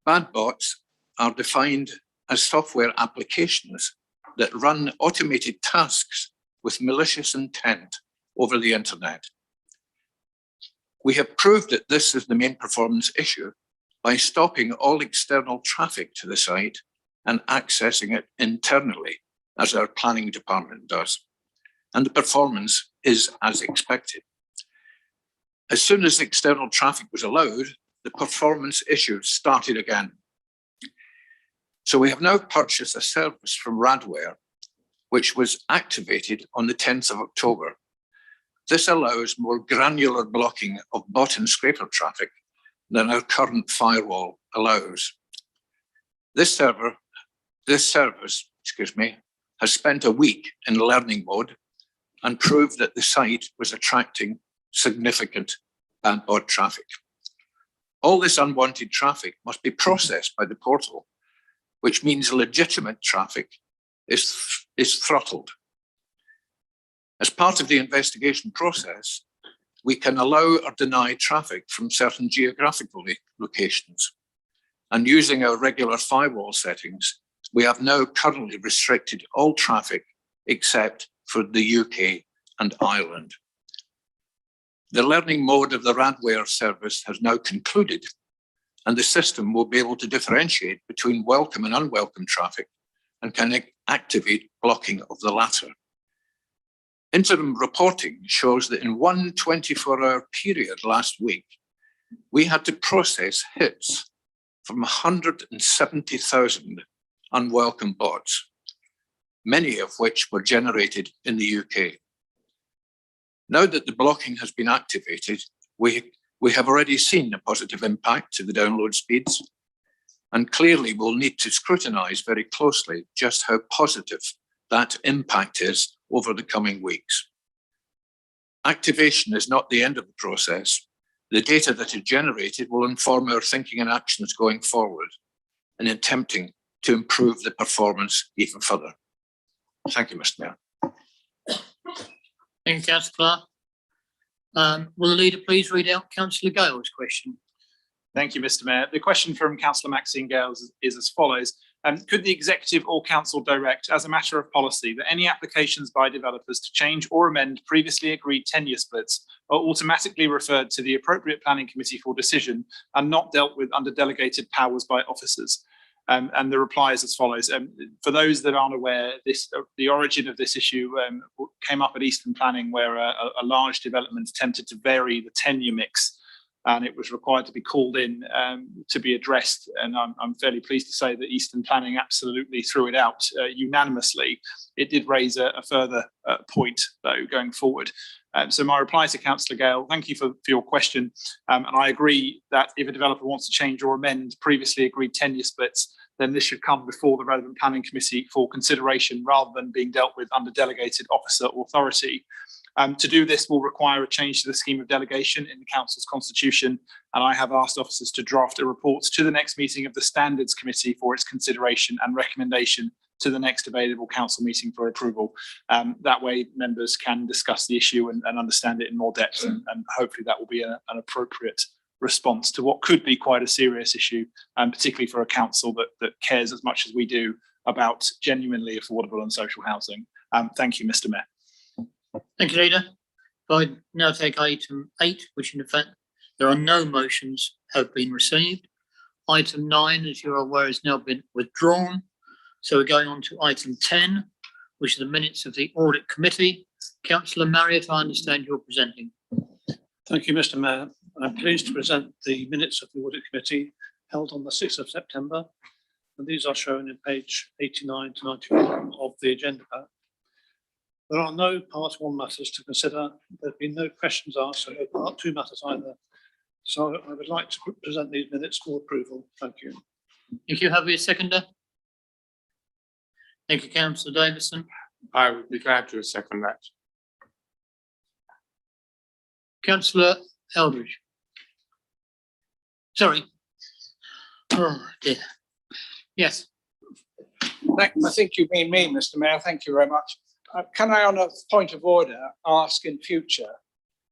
Bad bots are defined as software applications that run automated tasks with malicious intent over the internet. We have proved that this is the main performance issue by stopping all external traffic to the site and accessing it internally, as our planning department does. And the performance is as expected. As soon as external traffic was allowed, the performance issues started again. So we have now purchased a service from Radware, which was activated on the 10th of October. This allows more granular blocking of bot and scraper traffic than our current firewall allows. This service, has spent a week in learning mode and proved that the site was attracting significant bot traffic. All this unwanted traffic must be processed by the portal, which means legitimate traffic is throttled. As part of the investigation process, we can allow or deny traffic from certain geographical locations. And using our regular firewall settings, we have now currently restricted all traffic except for the UK and Ireland. The learning mode of the Radware service has now concluded, and the system will be able to differentiate between welcome and unwelcome traffic and can activate blocking of the latter. Interim reporting shows that in one 24-hour period last week, we had to process hits from 170,000 unwelcome bots, many of which were generated in the UK. Now that the blocking has been activated, we have already seen a positive impact to the download speeds, and clearly we'll need to scrutinise very closely just how positive that impact is over the coming weeks. Activation is not the end of the process. The data that is generated will inform our thinking and actions going forward in attempting to improve the performance even further. Thank you, Mr. Mayor. Thank you, Councillor Clark. Will the leader please read out Councillor Gale's question? Thank you, Mr. Mayor. The question from Councillor Maxine Gale is as follows. Could the executive or council direct, as a matter of policy, that any applications by developers to change or amend previously agreed tenure splits are automatically referred to the appropriate planning committee for decision and not dealt with under delegated powers by officers? And the reply is as follows. For those that aren't aware, the origin of this issue came up at Eastern Planning, where a large development attempted to vary the tenure mix, and it was required to be called in to be addressed. And I'm fairly pleased to say that Eastern Planning absolutely threw it out unanimously. It did raise a further point, though, going forward. So my reply to Councillor Gale, thank you for your question. And I agree that if a developer wants to change or amend previously agreed tenure splits, then this should come before the relevant planning committee for consideration rather than being dealt with under delegated officer authority. To do this will require a change to the scheme of delegation in the council's constitution, and I have asked officers to draft a report to the next meeting of the standards committee for its consideration and recommendation to the next available council meeting for approval. That way members can discuss the issue and understand it in more depth, and hopefully that will be an appropriate response to what could be quite a serious issue, particularly for a council that cares as much as we do about genuinely affordable and social housing. Thank you, Mr. Mayor. Thank you, Leader. If I now take item 8, which in effect there are no motions have been received. Item 9, as you're aware, has now been withdrawn. So we're going on to item 10, which are the minutes of the Audit Committee. Councillor Marriott, I understand you're presenting. Thank you, Mr. Mayor. I'm pleased to present the minutes of the Audit Committee held on the 6th of September. And these are shown in page 89 to 91 of the agenda pack. There are no part 1 matters to consider. There have been no questions asked, so no part 2 matters either. So I would like to present these minutes for approval. Thank you. Thank you. Have we a seconder? Thank you, Councillor Davison. I would be glad to second that. Councillor Eldridge. Sorry. Oh dear. Yes. I think you mean me, Mr. Mayor. Thank you very much. Can I, on a point of order, ask in future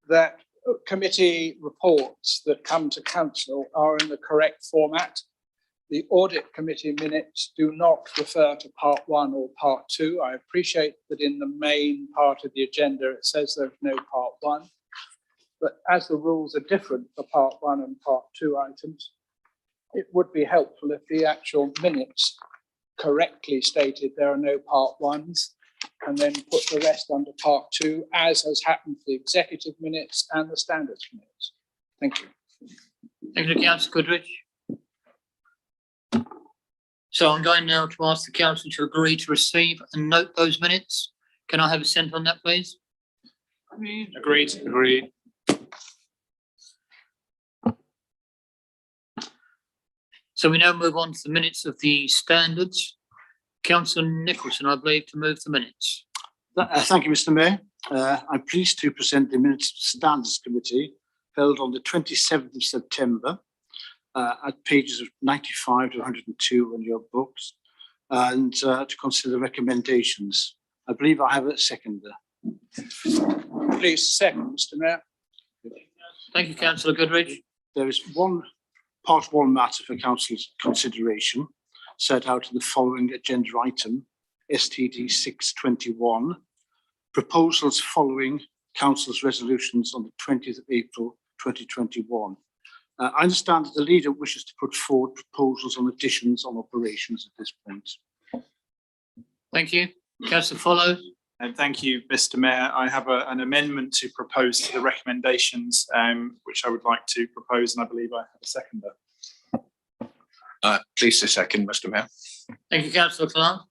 that committee reports that come to council are in the correct format? The audit committee minutes do not refer to part 1 or part 2. I appreciate that in the main part of the agenda it says there's no part 1, but as the rules are different for part 1 and part 2 items, it would be helpful if the actual minutes correctly stated there are no part 1s, and then put the rest under part 2, as has happened for the executive minutes and the standards minutes. Thank you. Thank you, Councillor Goodrich. So I'm going now to ask the council to agree to receive and note those minutes. Can I have a assent on that, please? Agreed. Agreed. So we now move on to the minutes of the standards. Councillor Nicholson, I believe, to move the minutes. Thank you, Mr. Mayor. I'm pleased to present the minutes of the Standards Committee held on the 27th of September at pages of 95 to 102 on your books, and to consider recommendations. I believe I have a seconder. Please, second, Mr. Mayor. Thank you, Councillor Goodrich. There is part one matter for council's consideration, set out in the following agenda item, STD 621, proposals following council's resolutions on the 20th of April 2021. I understand that the leader wishes to put forward proposals on additions on operations at this point. Thank you. Councillor Follows. And thank you, Mr. Mayor. I have an amendment to propose to the recommendations, which I would like to propose, and I believe I have a seconder. Please to second, Mr. Mayor. Thank you, Councillor Clark.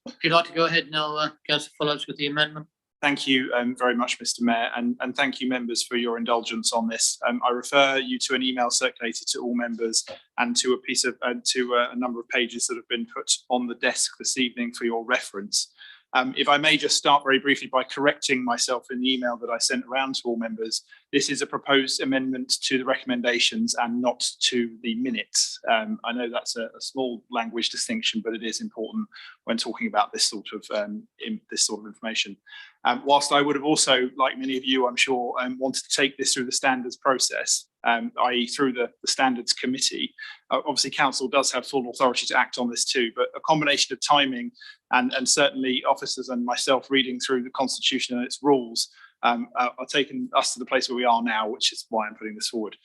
If you'd like to go ahead now, Councillor Follows, with the amendment. Thank you very much, Mr. Mayor, and thank you, members, for your indulgence on this. I refer you to an email circulated to all members and to a number of pages that have been put on the desk this evening for your reference. If I may just start very briefly by correcting myself in the email that I sent around to all members. This is a proposed amendment to the recommendations and not to the minutes. I know that's a small language distinction, but it is important when talking about this sort of information. Whilst I would have also, like many of you, I'm sure, wanted to take this through the standards process, i.e. through the standards committee. Obviously, council does have full authority to act on this too, but a combination of timing and certainly officers and myself reading through the constitution and its rules are taking us to the place where we are now, which is why I'm putting this forward.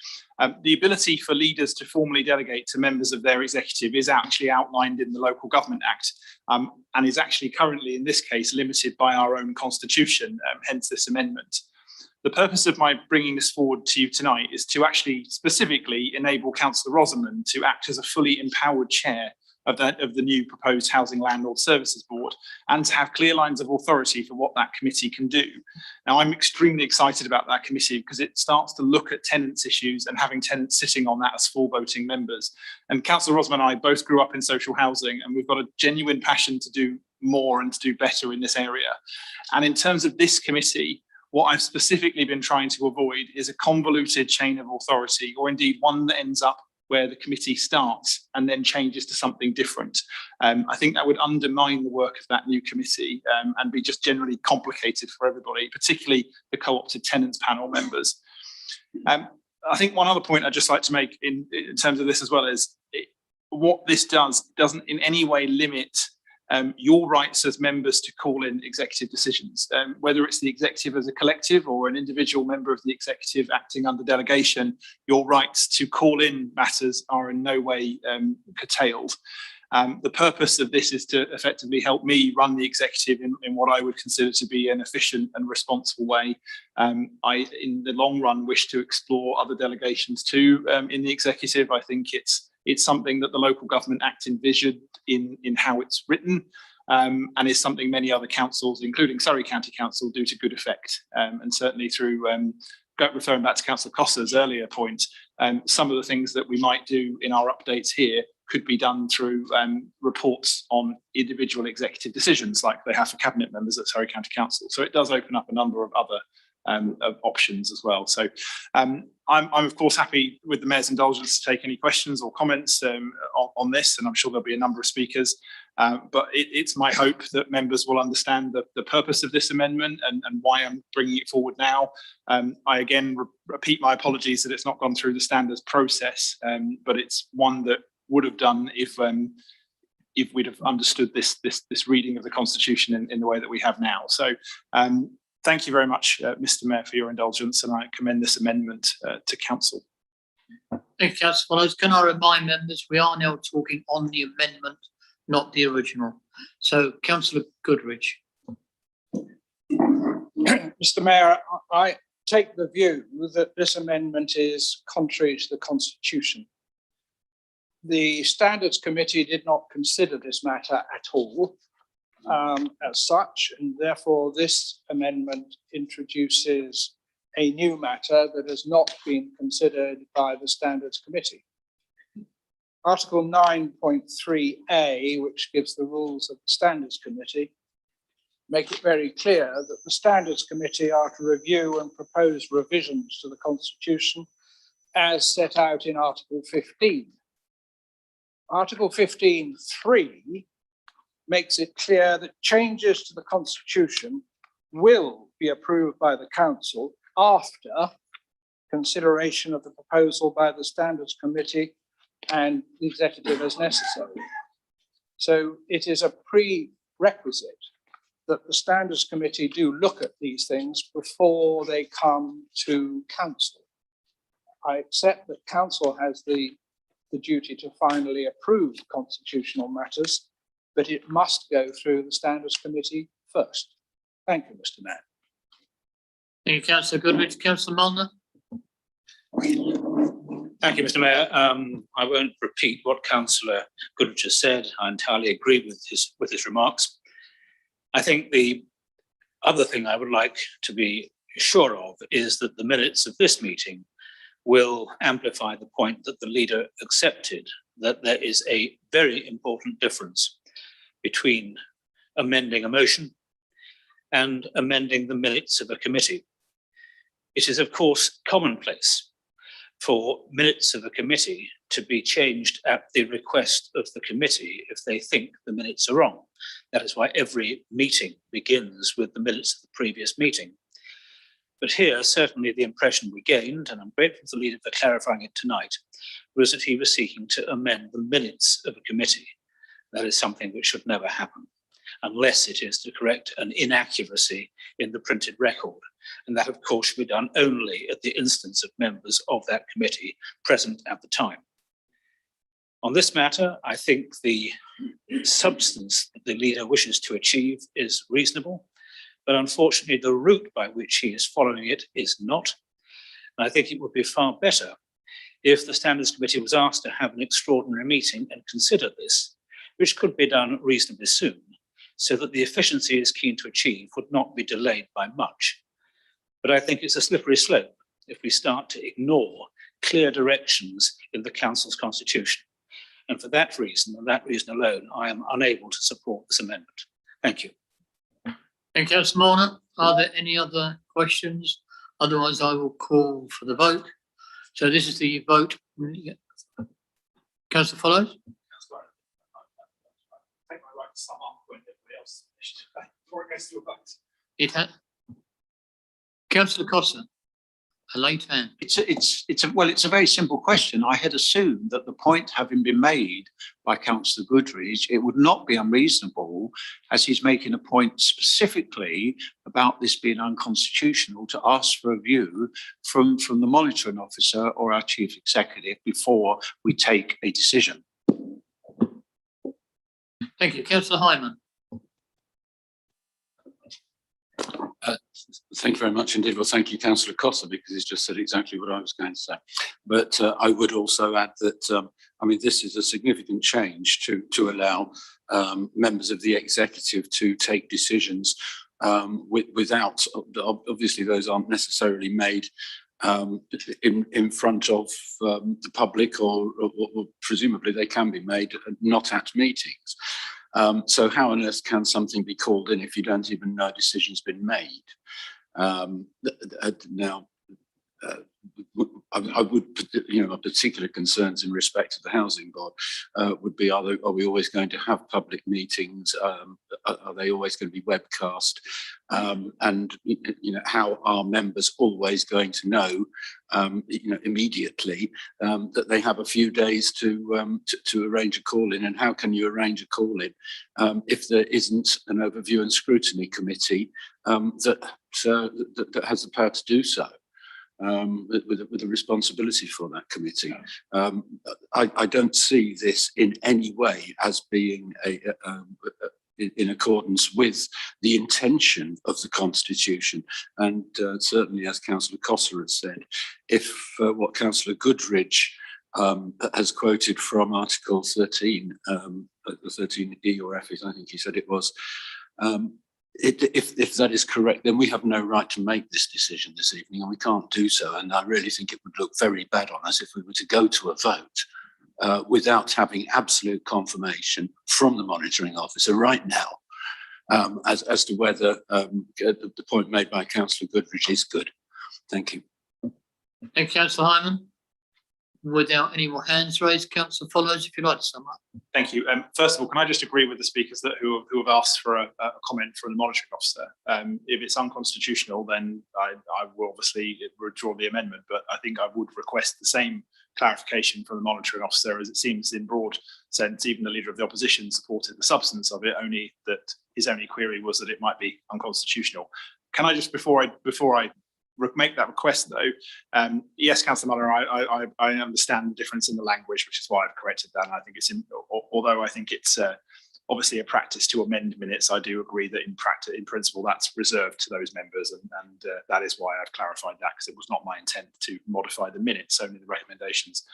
The ability for leaders to formally delegate to members of their executive is actually outlined in the Local Government Act, and is actually currently, in this case, limited by our own constitution, hence this amendment. The purpose of my bringing this forward to you tonight is to actually specifically enable Councillor Rosamond to act as a fully empowered chair of the new proposed Housing Landlord Services Board, and to have clear lines of authority for what that committee can do. Now, I'm extremely excited about that committee because it starts to look at tenants issues and having tenants sitting on that as full voting members. And Councillor Rosamond and I both grew up in social housing, and we've got a genuine passion to do more and to do better in this area. And in terms of this committee, what I've specifically been trying to avoid is a convoluted chain of authority, or indeed one that ends up where the committee starts and then changes to something different. I think that would undermine the work of that new committee and be just generally complicated for everybody, particularly the co-opted tenants panel members. I think one other point I'd just like to make in terms of this as well is what this doesn't in any way limit your rights as members to call in executive decisions, whether it's the executive as a collective or an individual member of the executive acting under delegation. Your rights to call in matters are in no way curtailed. The purpose of this is to effectively help me run the executive in what I would consider to be an efficient and responsible way. I, in the long run, wish to explore other delegations too in the executive. I think it's something that the Local Government Act envisioned in how it's written, and is something many other councils, including Surrey County Council, do to good effect. And certainly through, referring back to Councillor Costa's earlier point, some of the things that we might do in our updates here could be done through reports on individual executive decisions like they have for cabinet members at Surrey County Council. So it does open up a number of other options as well. So I'm of course happy with the Mayor's indulgence to take any questions or comments on this, and I'm sure there'll be a number of speakers. But it's my hope that members will understand the purpose of this amendment and why I'm bringing it forward now. I again repeat my apologies that it's not gone through the standards process, but it's one that would have done if we'd have understood this reading of the Constitution in the way that we have now. So thank you very much, Mr. Mayor, for your indulgence, and I commend this amendment to Council. Thank you, Councillor Follows. Can I remind members, we are now talking on the amendment, not the original. So, Councillor Goodrich. Mr. Mayor, I take the view that this amendment is contrary to the Constitution. The Standards Committee did not consider this matter at all as such, and therefore this amendment introduces a new matter that has not been considered by the Standards Committee. Article 9.3a, which gives the rules of the Standards Committee, make it very clear that the Standards Committee are to review and propose revisions to the Constitution as set out in Article 15. Article 15.3 makes it clear that changes to the Constitution will be approved by the Council after consideration of the proposal by the Standards Committee and the Executive as necessary. So it is a prerequisite that the Standards Committee do look at these things before they come to Council. I accept that Council has the duty to finally approve constitutional matters, but it must go through the Standards Committee first. Thank you, Mr. Mayor. Thank you, Councillor Goodrich. Councillor Mulner. Thank you, Mr. Mayor. I won't repeat what Councillor Goodrich has said. I entirely agree with his remarks. I think the other thing I would like to be sure of is that the minutes of this meeting will amplify the point that the leader accepted, that there is a very important difference between amending a motion and amending the minutes of a committee. It is, of course, commonplace for minutes of a committee to be changed at the request of the committee if they think the minutes are wrong. That is why every meeting begins with the minutes of the previous meeting. But here, certainly the impression we gained, and I'm grateful to the leader for clarifying it tonight, was that he was seeking to amend the minutes of a committee. That is something which should never happen, unless it is to correct an inaccuracy in the printed record. And that, of course, should be done only at the instance of members of that committee present at the time. On this matter, I think the substance that the leader wishes to achieve is reasonable, but unfortunately the route by which he is following it is not. And I think it would be far better if the Standards Committee was asked to have an extraordinary meeting and consider this, which could be done reasonably soon, so that the efficiency he is keen to achieve would not be delayed by much. But I think it's a slippery slope if we start to ignore clear directions in the Council's constitution. And for that reason, and that reason alone, I am unable to support this amendment. Thank you. Thank you, Councillor Mulner. Are there any other questions? Otherwise, I will call for the vote. So this is the vote. Councillor Follows. Take my right to sum up when everybody else finished before it goes to a vote. It has. Councillor Costa, a late hand. It's a very simple question. I had assumed that the point having been made by Councillor Goodrich, it would not be unreasonable, as he's making a point specifically about this being unconstitutional, to ask for a view from the monitoring officer or our chief executive before we take a decision. Thank you, Councillor Hyman. Thank you very much indeed. Well, thank you, Councillor Costa, because he's just said exactly what I was going to say. But I would also add that, I mean, this is a significant change to allow members of the executive to take decisions without, obviously those aren't necessarily made in front of the public, or presumably they can be made not at meetings. So how on earth can something be called in if you don't even know a decision's been made? Now, I would, my particular concerns in respect to the housing board would be: are we always going to have public meetings? Are they always going to be webcast? And how are members always going to know, immediately that they have a few days to arrange a call in? And how can you arrange a call in if there isn't an overview and scrutiny committee that has the power to do so? With a responsibility for that committee. I don't see this in any way as being in accordance with the intention of the Constitution. And certainly, as Councillor Cossa has said, if what Councillor Goodridge has quoted from Article 13, 13E or F, I think he said it was, if that is correct, then we have no right to make this decision this evening, and we can't do so. And I really think it would look very bad on us if we were to go to a vote without having absolute confirmation from the monitoring officer right now as to whether the point made by Councillor Goodridge is good. Thank you. Thank you, Councillor Hyman. Without any more hands raised, Councillor Follows, if you'd like to sum up. Thank you. First of all, can I just agree with the speakers who have asked for a comment from the monitoring officer? If it's unconstitutional, then I will obviously withdraw the amendment, but I think I would request the same clarification from the monitoring officer, as it seems in broad sense, even the Leader of the Opposition supported the substance of it, only that his only query was that it might be unconstitutional. Can I just, before I make that request though, yes, Councillor Muller, I understand the difference in the language, which is why I've corrected that. And I think it's, although I think it's obviously a practice to amend minutes, I do agree that in principle, that's reserved to those members. And that is why I've clarified that, because it was not my intent to modify the minutes, only the recommendations.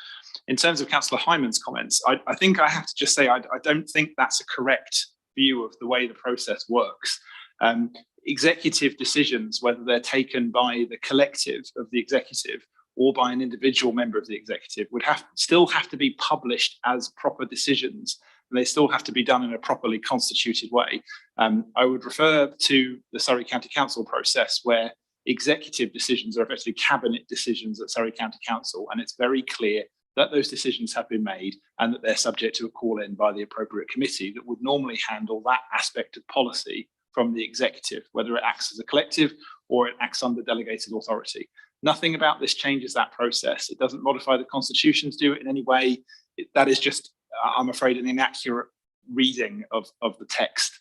In terms of Councillor Hyman's comments, I think I have to just say, I don't think that's a correct view of the way the process works. Executive decisions, whether they're taken by the collective of the executive or by an individual member of the executive, would still have to be published as proper decisions, and they still have to be done in a properly constituted way. I would refer to the Surrey County Council process, where executive decisions are effectively cabinet decisions at Surrey County Council, and it's very clear that those decisions have been made and that they're subject to a call-in by the appropriate committee that would normally handle that aspect of policy from the executive, whether it acts as a collective or it acts under delegated authority. Nothing about this changes that process. It doesn't modify the Constitution to do it in any way. That is just, I'm afraid, an inaccurate reading of the text.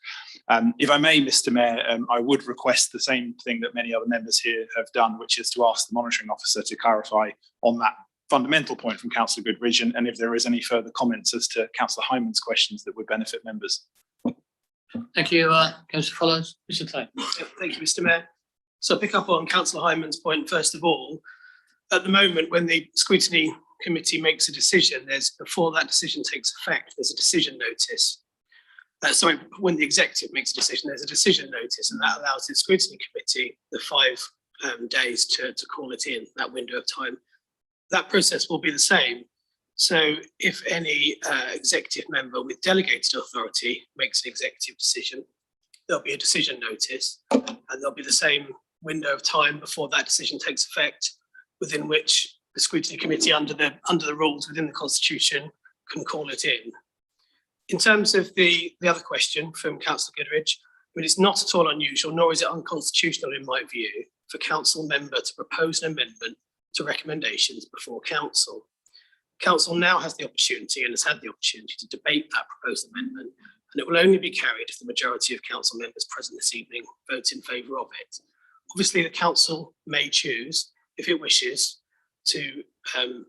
If I may, Mr. Mayor, I would request the same thing that many other members here have done, which is to ask the monitoring officer to clarify on that fundamental point from Councillor Goodridge, and if there is any further comments as to Councillor Hyman's questions that would benefit members. Thank you, Councillor Follows. Mr. Tate. Thank you, Mr. Mayor. So I'll pick up on Councillor Hyman's point first of all. At the moment, when the scrutiny committee makes a decision, before that decision takes effect, there's a decision notice. When the executive makes a decision, there's a decision notice, and that allows the scrutiny committee the 5 days to call it in, that window of time. That process will be the same. So if any executive member with delegated authority makes an executive decision, there'll be a decision notice, and there'll be the same window of time before that decision takes effect, within which the scrutiny committee, under the rules within the Constitution, can call it in. In terms of the other question from Councillor Goodridge, I mean, it's not at all unusual, nor is it unconstitutional in my view, for council member to propose an amendment to recommendations before council. Council now has the opportunity and has had the opportunity to debate that proposed amendment, and it will only be carried if the majority of council members present this evening vote in favour of it. Obviously, the council may choose, if it wishes, to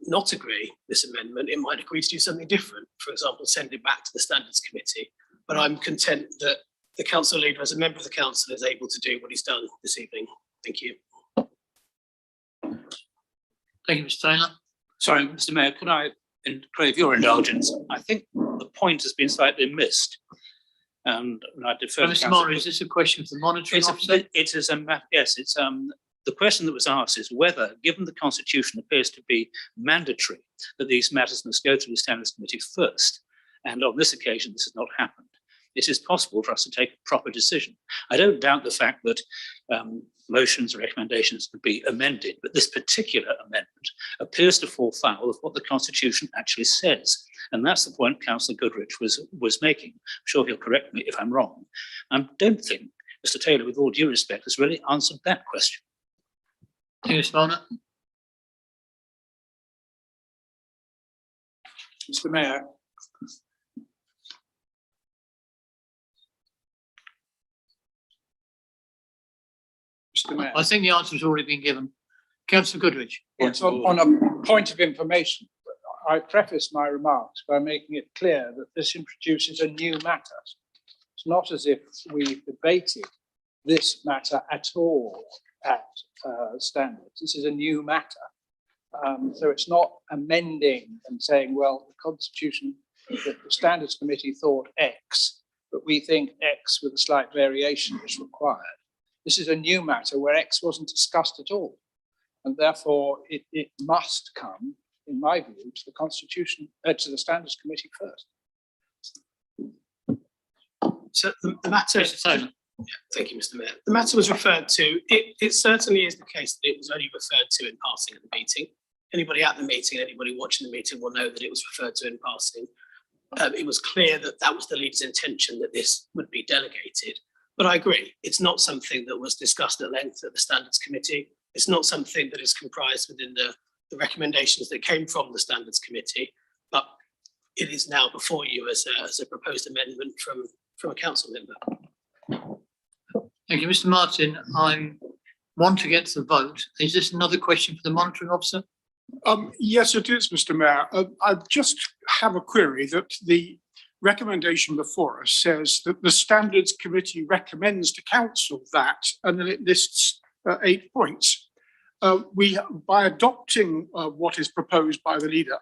not agree this amendment. It might agree to do something different, for example, send it back to the Standards Committee. But I'm content that the council leader, as a member of the council, is able to do what he's done this evening. Thank you. Thank you, Mr. Taylor. Sorry, Mr. Mayor, could I crave your indulgence? I think the point has been slightly missed. And I defer to Mr. Moore, is this a question for the monitoring officer? It is yes, it's the question that was asked is whether, given the Constitution appears to be mandatory, that these matters must go through the Standards Committee first. And on this occasion, this has not happened. It is possible for us to take a proper decision. I don't doubt the fact that motions or recommendations to be amended, but this particular amendment appears to fall foul of what the Constitution actually says. And that's the point Councillor Goodrich was making. I'm sure he'll correct me if I'm wrong. I don't think Mr. Taylor, with all due respect, has really answered that question. Thank you, Mr. Barnett. Mr. Mayor. Mr. Mayor. I think the answer has already been given. Councillor Goodrich. Yes, on a point of information, I preface my remarks by making it clear that this introduces a new matter. It's not as if we debated this matter at all at standards. This is a new matter. So it's not amending and saying, well, the Constitution, the Standards Committee thought X, but we think X with a slight variation is required. This is a new matter where X wasn't discussed at all. And therefore it must come, in my view, to the Constitution, to the Standards Committee first. So the matter, thank you, Mr. Mayor. The matter was referred to. It certainly is the case that it was only referred to in passing at the meeting. Anybody at the meeting, anybody watching the meeting will know that it was referred to in passing. It was clear that that was the leader's intention, that this would be delegated. But I agree, it's not something that was discussed at length at the Standards Committee. It's not something that is comprised within the recommendations that came from the Standards Committee, but it is now before you as a proposed amendment from a council member. Thank you, Mr. Martin. I want to get to the vote. Is this another question for the monitoring officer? Yes, it is, Mr. Mayor. I just have a query that the recommendation before us says that the Standards Committee recommends to Council that, and then it lists 8 points. By adopting what is proposed by the leader,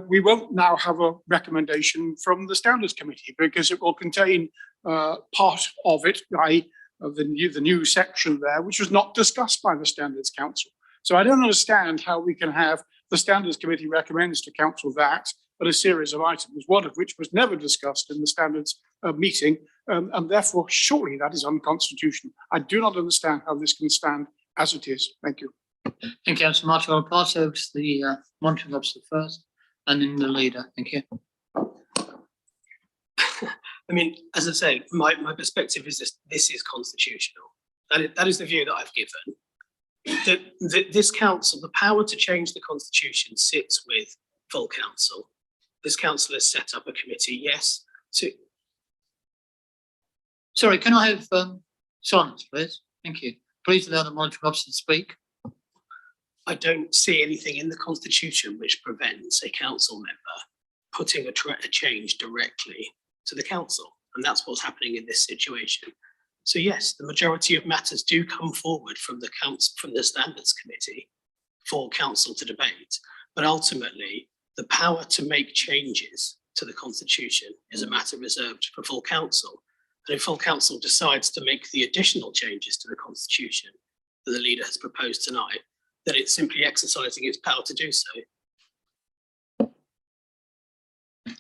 we won't now have a recommendation from the Standards Committee because it will contain part of it, the new section there, which was not discussed by the Standards Council. So I don't understand how we can have the Standards Committee recommends to Council that, but a series of items, one of which was never discussed in the Standards meeting, and therefore surely that is unconstitutional. I do not understand how this can stand as it is. Thank you. Thank you, Councillor Martin. I'll pass over to the monitoring officer first, and then the leader. Thank you. I mean, as I say, my perspective is this is constitutional. That is the view that I've given. This council, the power to change the constitution sits with full council. This council has set up a committee, yes. Sorry, can I have silence, please? Thank you. Please allow the monitoring officer to speak. I don't see anything in the constitution which prevents a council member putting a change directly to the council. And that's what's happening in this situation. So yes, the majority of matters do come forward from the Standards Committee for council to debate. But ultimately, the power to make changes to the constitution is a matter reserved for full council. And if full council decides to make the additional changes to the constitution that the leader has proposed tonight, then it's simply exercising its power to do so.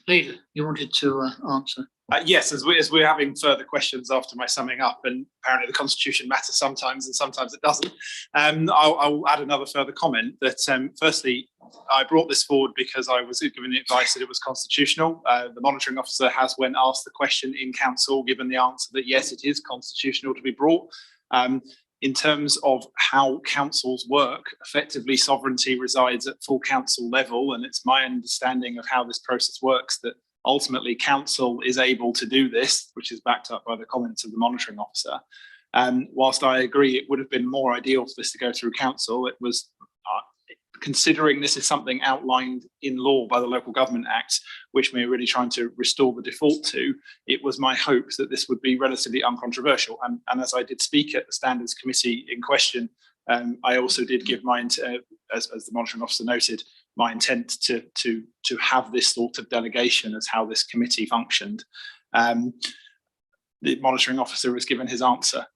Leader, you wanted to answer. Yes, as we're having further questions after my summing up, and apparently the Constitution matters sometimes and sometimes it doesn't, I'll add another further comment that firstly, I brought this forward because I was given the advice that it was constitutional. The monitoring officer has, when asked the question in council, given the answer that yes, it is constitutional to be brought. In terms of how councils work, effectively sovereignty resides at full council level, and it's my understanding of how this process works that ultimately council is able to do this, which is backed up by the comments of the monitoring officer. Whilst I agree it would have been more ideal for this to go through council, it was considering this is something outlined in law by the Local Government Act, which we're really trying to restore the default to, it was my hope that this would be relatively uncontroversial. And as I did speak at the Standards Committee in question, I also did give my, as the monitoring officer noted, my intent to have this sort of delegation as how this committee functioned. The monitoring officer has given his answer.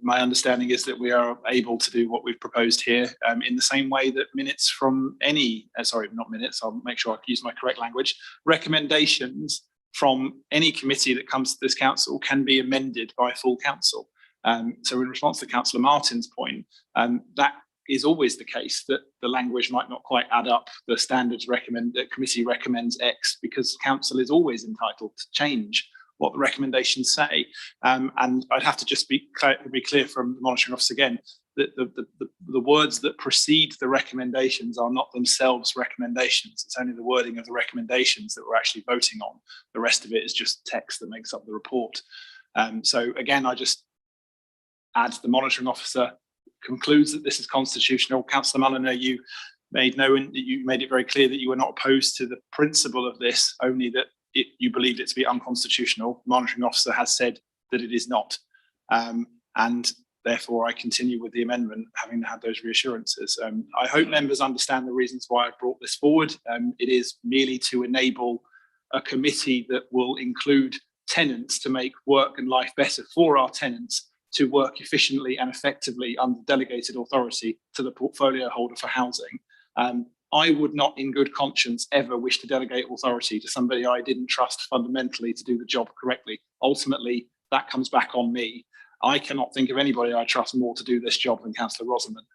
My understanding is that we are able to do what we've proposed here in the same way that minutes from any, sorry, not minutes, I'll make sure I use my correct language, recommendations from any committee that comes to this council can be amended by full council. So in response to Councillor Martin's point, that is always the case, that the language might not quite add up. The standards recommend, the committee recommends X, because council is always entitled to change what the recommendations say. And I'd have to just be clear from the monitoring officer again, that the words that precede the recommendations are not themselves recommendations. It's only the wording of the recommendations that we're actually voting on. The rest of it is just text that makes up the report. So again, I just add the monitoring officer concludes that this is constitutional. Councillor Mulliner, you made it very clear that you were not opposed to the principle of this, only that you believed it to be unconstitutional. The monitoring officer has said that it is not. And therefore, I continue with the amendment, having had those reassurances. I hope members understand the reasons why I brought this forward. It is merely to enable a committee that will include tenants to make work and life better for our tenants, to work efficiently and effectively under delegated authority to the portfolio holder for housing. I would not in good conscience ever wish to delegate authority to somebody I didn't trust fundamentally to do the job correctly. Ultimately, that comes back on me. I cannot think of anybody I trust more to do this job than Councillor Rosamond.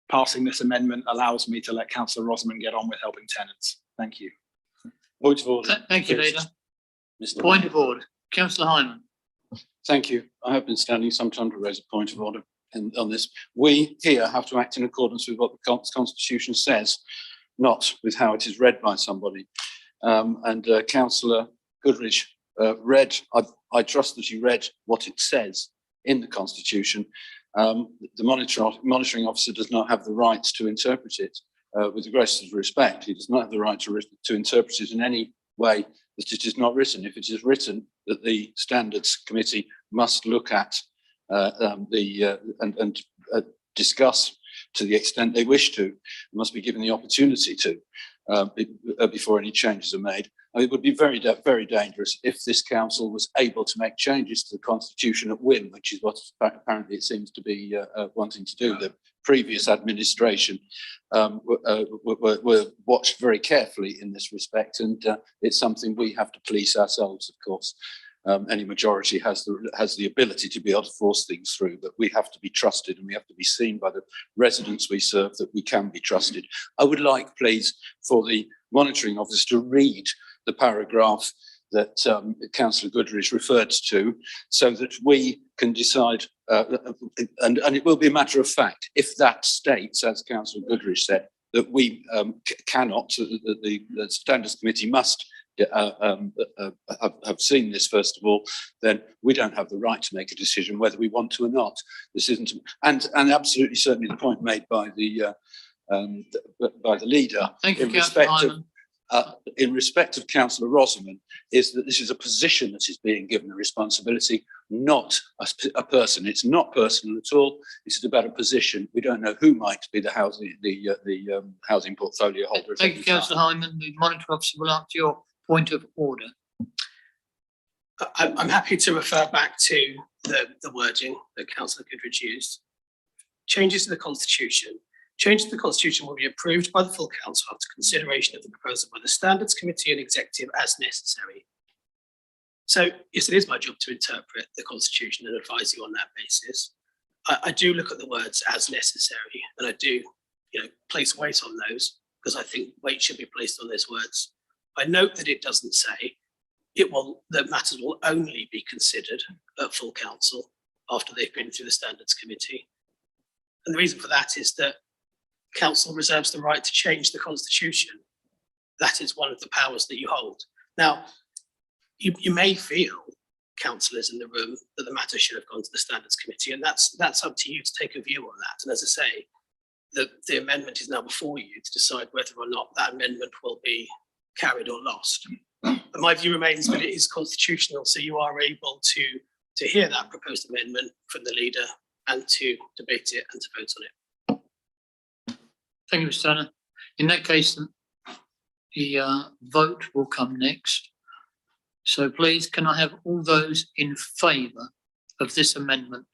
Passing this amendment allows me to let Councillor Rosamond get on with helping tenants. Thank you. Point of order. Thank you, Leader. Point of order. Councillor Hyman. Thank you. I have been standing some time to raise a point of order on this. We here have to act in accordance with what the Constitution says, not with how it is read by somebody. Councillor Goodrich read, I trust that you read what it says in the Constitution. The monitoring officer does not have the right to interpret it. With the greatest respect, he does not have the right to interpret it in any way that it is not written. If it is written that the Standards Committee must look at and discuss to the extent they wish to, must be given the opportunity to before any changes are made. It would be very, very dangerous if this council was able to make changes to the Constitution at whim, which is what apparently it seems to be wanting to do. The previous administration were watched very carefully in this respect, and it's something we have to police ourselves, of course. Any majority has the ability to be able to force things through, but we have to be trusted, and we have to be seen by the residents we serve that we can be trusted. I would like, please, for the monitoring officer to read the paragraph that Councillor Goodrich referred to, so that we can decide, and it will be a matter of fact, if that states, as Councillor Goodrich said, that we cannot, that the Standards Committee must have seen this first of all, then we don't have the right to make a decision whether we want to or not. This isn't, and absolutely certainly the point made by the leader. Thank you, Councillor Hyman. In respect of Councillor Rosamond, is that this is a position that is being given a responsibility, not a person. It's not personal at all. This is about a position. We don't know who might be the housing portfolio holder. Thank you, Councillor Hyman. The monitor officer will answer your point of order. I'm happy to refer back to the wording that Councillor Goodrich used. Changes to the Constitution. Changes to the Constitution will be approved by the full council after consideration of the proposal by the Standards Committee and Executive as necessary. So, yes, it is my job to interpret the Constitution and advise you on that basis. I do look at the words as necessary, and I do, place weight on those, because I think weight should be placed on those words. I note that it doesn't say that matters will only be considered at full council after they've been through the Standards Committee. And the reason for that is that council reserves the right to change the Constitution. That is one of the powers that you hold. Now, you may feel, councillors in the room, that the matter should have gone to the Standards Committee, and that's up to you to take a view on that. And as I say, the amendment is now before you to decide whether or not that amendment will be carried or lost. But my view remains that it is constitutional, so you are able to hear that proposed amendment from the leader and to debate it and to vote on it. Thank you, Mr. Turner. In that case, the vote will come next. So please, can I have all those in favour of this amendment?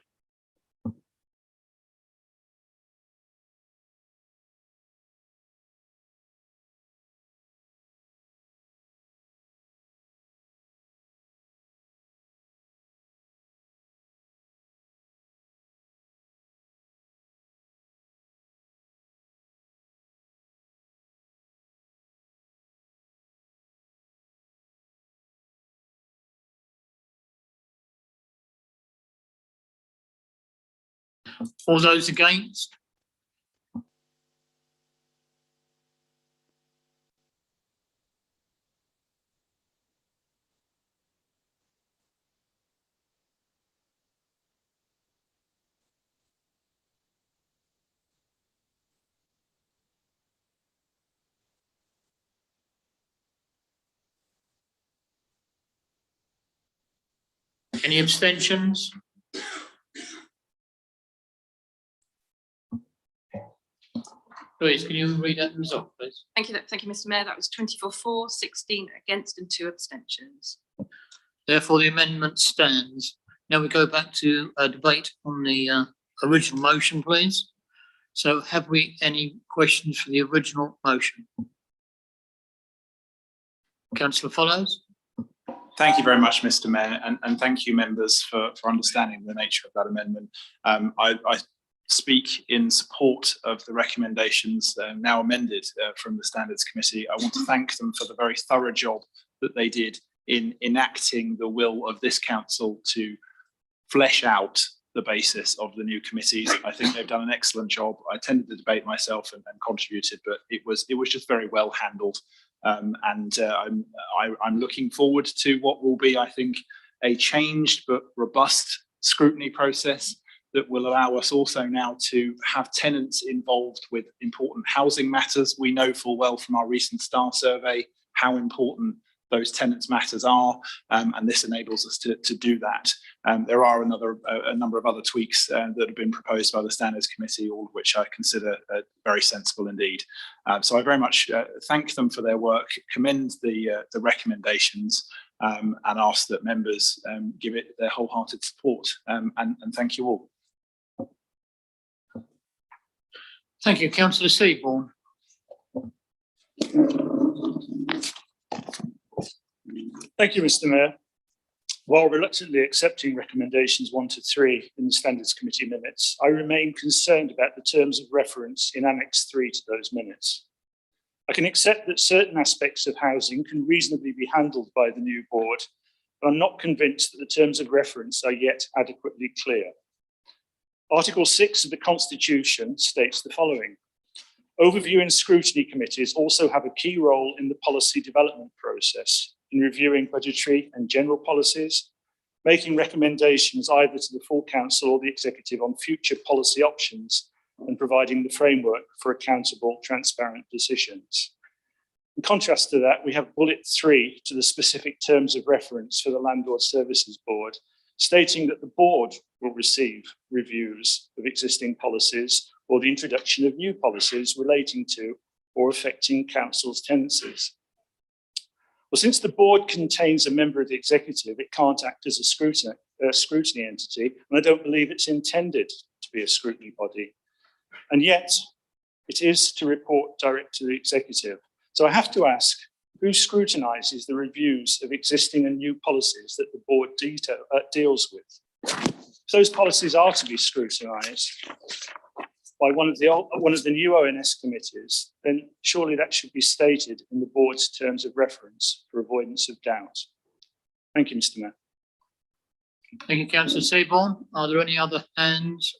All those against? Any abstentions? Louise, can you read out the result, please? Thank you, Mr. Mayor. That was 24 for, 16 against and 2 abstentions. Therefore, the amendment stands. Now we go back to a debate on the original motion, please. So have we any questions for the original motion? Councillor Follows. Thank you very much, Mr. Mayor, and thank you, members, for understanding the nature of that amendment. I speak in support of the recommendations now amended from the Standards Committee. I want to thank them for the very thorough job that they did in enacting the will of this council to flesh out the basis of the new committees. I think they've done an excellent job. I attended the debate myself and contributed, but it was just very well handled. I'm looking forward to what will be, I think, a changed but robust scrutiny process that will allow us also now to have tenants involved with important housing matters. We know full well from our recent STAR survey how important those tenants matters are, and this enables us to do that. There are a number of other tweaks that have been proposed by the Standards Committee, all of which I consider very sensible indeed. So I very much thank them for their work, commend the recommendations, and ask that members give it their wholehearted support, and thank you all. Thank you, Councillor Seaborn. Thank you, Mr. Mayor. While reluctantly accepting recommendations 1 to 3 in the Standards Committee minutes, I remain concerned about the terms of reference in Annex 3 to those minutes. I can accept that certain aspects of housing can reasonably be handled by the new board, but I'm not convinced that the terms of reference are yet adequately clear. Article 6 of the Constitution states the following: overview and scrutiny committees also have a key role in the policy development process, in reviewing budgetary and general policies, making recommendations either to the full council or the executive on future policy options, and providing the framework for accountable, transparent decisions. In contrast to that, we have bullet 3 to the specific terms of reference for the Landlord Services Board, stating that the board will receive reviews of existing policies or the introduction of new policies relating to or affecting council's tenancies. Well, since the board contains a member of the executive, it can't act as a scrutiny entity, and I don't believe it's intended to be a scrutiny body. And yet, it is to report direct to the executive. So I have to ask, who scrutinises the reviews of existing and new policies that the board deals with? If those policies are to be scrutinised by one of the new ONS committees, then surely that should be stated in the board's terms of reference for avoidance of doubt. Thank you, Mr. Mayor. Thank you, Councillor Seaborn. Are there any other hands?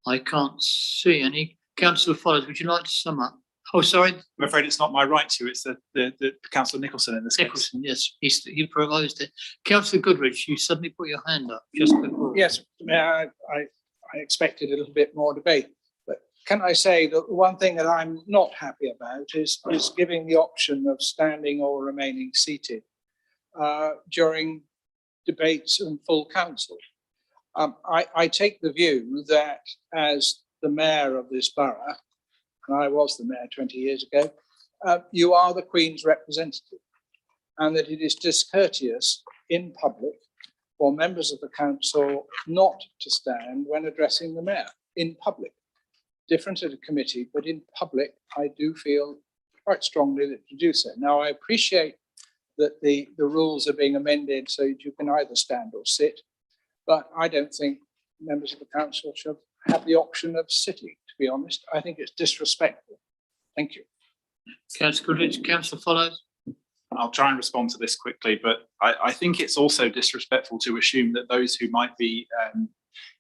I can't see any. Councillor Follows, would you like to sum up? Oh, sorry. I'm afraid it's not my right to. It's the Councillor Nicholson in this case. Nicholson, yes, he proposed it. Councillor Goodrich, you suddenly put your hand up just before. Yes, Mayor, I expected a little bit more debate, but can I say that one thing that I'm not happy about is giving the option of standing or remaining seated during debates in full council. I take the view that as the mayor of this borough, and I was the mayor 20 years ago, you are the Queen's representative, and that it is discourteous in public for members of the council not to stand when addressing the mayor in public. Different at a committee, but in public, I do feel quite strongly that to do so. Now, I appreciate that the rules are being amended so that you can either stand or sit, but I don't think members of the council should have the option of sitting, to be honest. I think it's disrespectful. Thank you. Councillor Goodrich, Councillor Follows. I'll try and respond to this quickly, but I think it's also disrespectful to assume that those who might be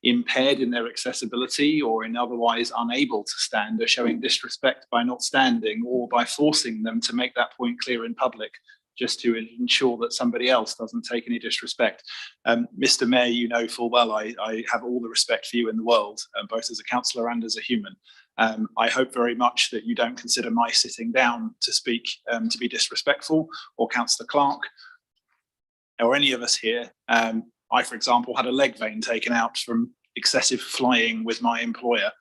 impaired in their accessibility or in otherwise unable to stand are showing disrespect by not standing or by forcing them to make that point clear in public, just to ensure that somebody else doesn't take any disrespect. Mr. Mayor, you know full well I have all the respect for you in the world, both as a councillor and as a human. I hope very much that you don't consider my sitting down to speak to be disrespectful, or Councillor Clark, or any of us here. I, for example, had a leg vein taken out from excessive flying with my employer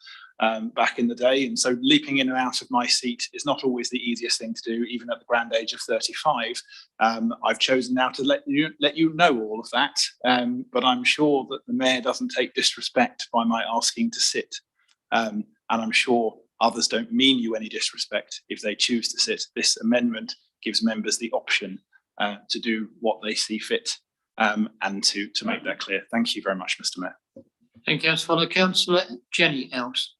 back in the day. And so leaping in and out of my seat is not always the easiest thing to do, even at the grand age of 35. I've chosen now to let you know all of that, but I'm sure that the Mayor doesn't take disrespect by my asking to sit. And I'm sure others don't mean you any disrespect if they choose to sit. This amendment gives members the option to do what they see fit, and to make that clear. Thank you very much, Mr. Mayor. Thank you. As follow Councillor Jenny Else.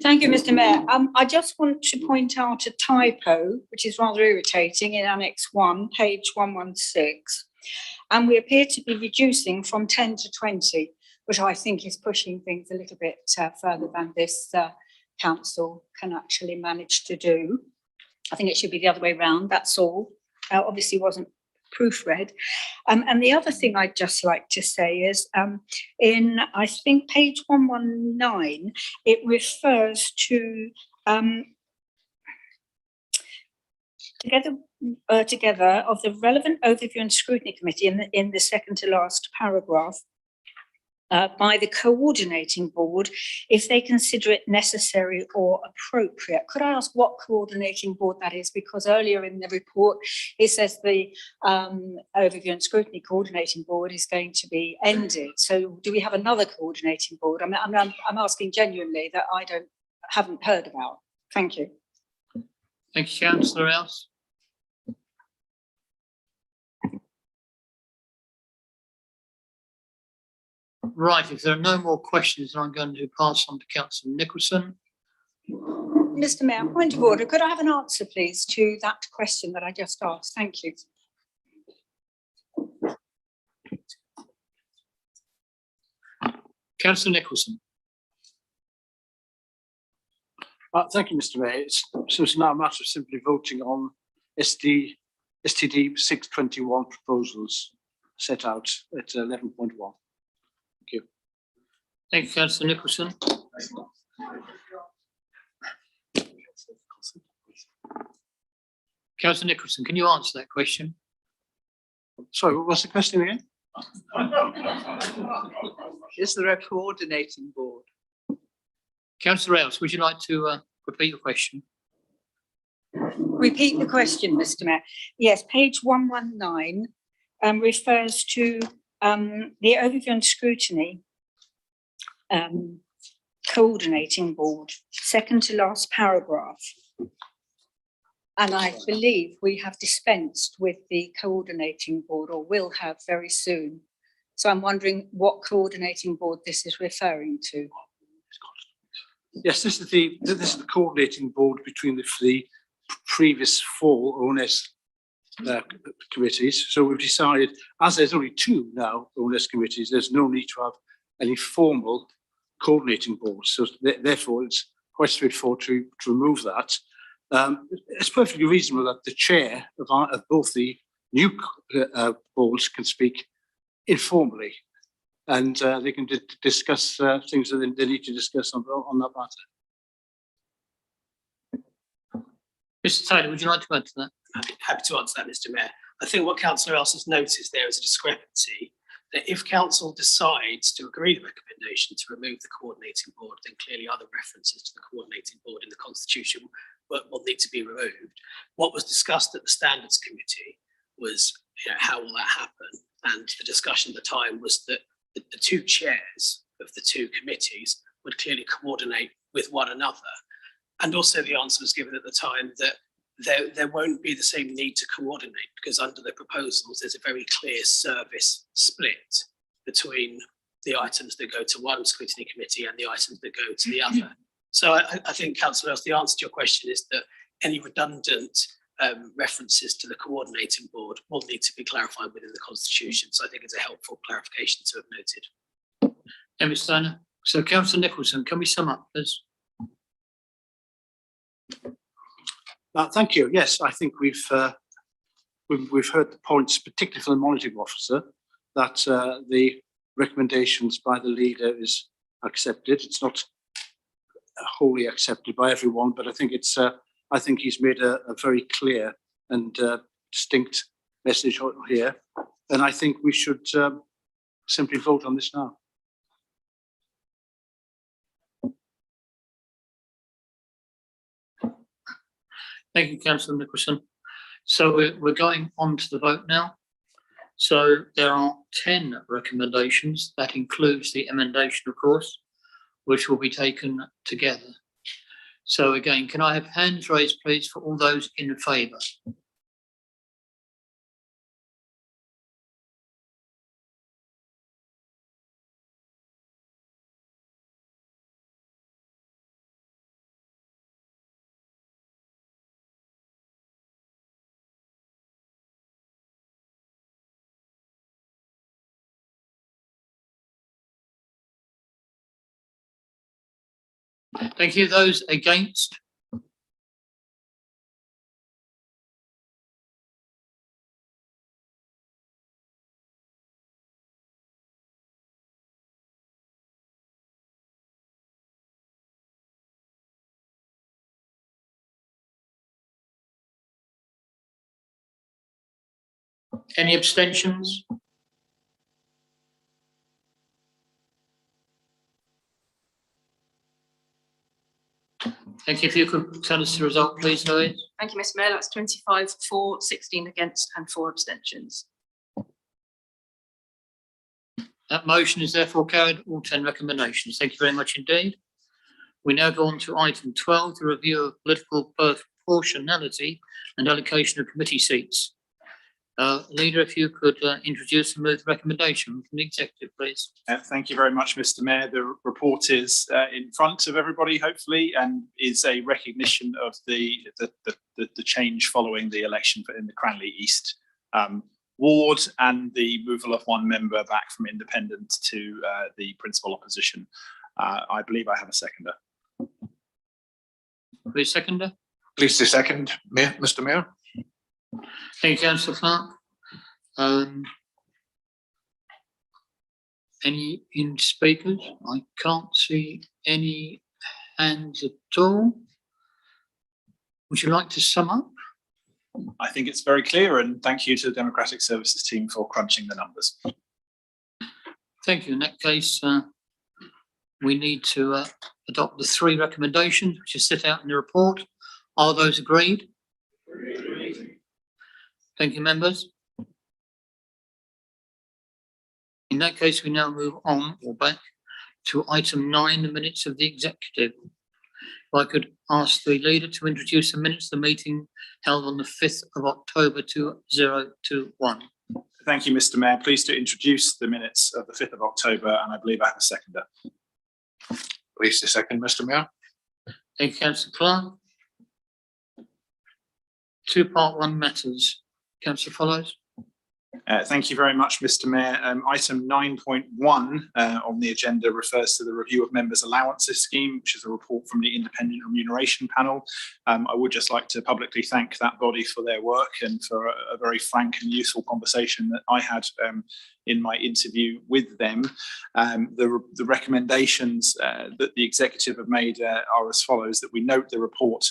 Thank you, Mr. Mayor. I just want to point out a typo, which is rather irritating, in Annex 1, page 116. And we appear to be reducing from 10 to 20, which I think is pushing things a little bit further than this council can actually manage to do. I think it should be the other way around, that's all. Obviously wasn't proofread. And the other thing I'd just like to say is in, I think, page 119, it refers to together of the relevant overview and scrutiny committee in the second to last paragraph by the coordinating board if they consider it necessary or appropriate. Could I ask what coordinating board that is? Because earlier in the report, it says the overview and scrutiny coordinating board is going to be ended. So do we have another coordinating board? I'm asking genuinely that I haven't heard about. Thank you. Thank you, Councillor Else. Right, if there are no more questions, I'm going to pass on to Councillor Nicholson. Mr. Mayor, point of order. Could I have an answer, please, to that question that I just asked? Thank you. Councillor Nicholson. Thank you, Mr. Mayor. So it's now a matter of simply voting on STD 621 proposals set out at 11.1. Thank you. Thank you, Councillor Nicholson. Councillor Nicholson, can you answer that question? Sorry, what was the question again? Is there a coordinating board? Councillor Else, would you like to repeat your question? Repeat the question, Mr. Mayor. Yes, page 119 refers to the overview and scrutiny coordinating board, second to last paragraph. And I believe we have dispensed with the coordinating board, or will have very soon. So I'm wondering what coordinating board this is referring to. Yes, this is the coordinating board between the previous four ONS committees. So we've decided, as there's only two now ONS committees, there's no need to have any formal coordinating board. So therefore, it's quite straightforward to remove that. It's perfectly reasonable that the chair of both the new boards can speak informally, and they can discuss things that they need to discuss on that matter. Mr. Taylor, would you like to add to that? Happy to answer that, Mr. Mayor. I think what Councillor Else has noticed there is a discrepancy, that if Council decides to agree the recommendation to remove the coordinating board, then clearly other references to the coordinating board in the Constitution will need to be removed. What was discussed at the Standards Committee was, how will that happen? And the discussion at the time was that the two chairs of the two committees would clearly coordinate with one another. And also the answer was given at the time that there won't be the same need to coordinate, because under the proposals, there's a very clear service split between the items that go to one scrutiny committee and the items that go to the other. So I think, Councillor Else, the answer to your question is that any redundant references to the coordinating board will need to be clarified within the constitution. So I think it's a helpful clarification to have noted. Emma Steiner. So Councillor Nicholson, can we sum up, please? Thank you. Yes, I think we've heard the points, particularly from the monitoring officer, that the recommendations by the leader is accepted. It's not wholly accepted by everyone, but I think it's. I think he's made a very clear and distinct message here, and I think we should simply vote on this now. Thank you, Councillor Nicholson. So we're going on to the vote now. So there are 10 recommendations. That includes the emendation, of course, which will be taken together. So again, can I have hands raised, please, for all those in favour? Thank you. Those against? Any abstentions? Thank you. If you could tell us the result, please, Louise. Thank you, Mr Mayor. That's 25 for, 16 against and 4 abstentions. That motion is therefore carried, all 10 recommendations. Thank you very much indeed. We now go on to item 12, the review of political proportionality and allocation of committee seats. Leader, if you could introduce and move the recommendation from the executive, please. Thank you very much, Mr Mayor. The report is in front of everybody, hopefully, and is a recognition of the change following the election in the Cranley East ward and the removal of one member back from independent to the principal opposition. I believe I have a seconder. Please, seconder. Please to second, Mr Mayor. Thank you, Councillor Clark. Any in speakers? I can't see any hands at all. Would you like to sum up? I think it's very clear, and thank you to the Democratic Services team for crunching the numbers. Thank you. In that case, we need to adopt the 3 recommendations which are set out in the report. Are those agreed? Thank you, members. In that case, we now move on or back to item 9, the minutes of the executive. If I could ask the leader to introduce the minutes of the meeting held on the 5th of October 2021. Thank you, Mr Mayor. Pleased to introduce the minutes of the 5th of October, and I believe I have a seconder. Please to second, Mr Mayor. Thank you, Councillor Clark. 2 Part 1 matters. Councillor Follows. Thank you very much, Mr Mayor. Item 9.1 on the agenda refers to the review of members' allowances scheme, which is a report from the Independent Remuneration Panel. I would just like to publicly thank that body for their work and for a very frank and useful conversation that I had in my interview with them. The recommendations that the executive have made are as follows: that we note the report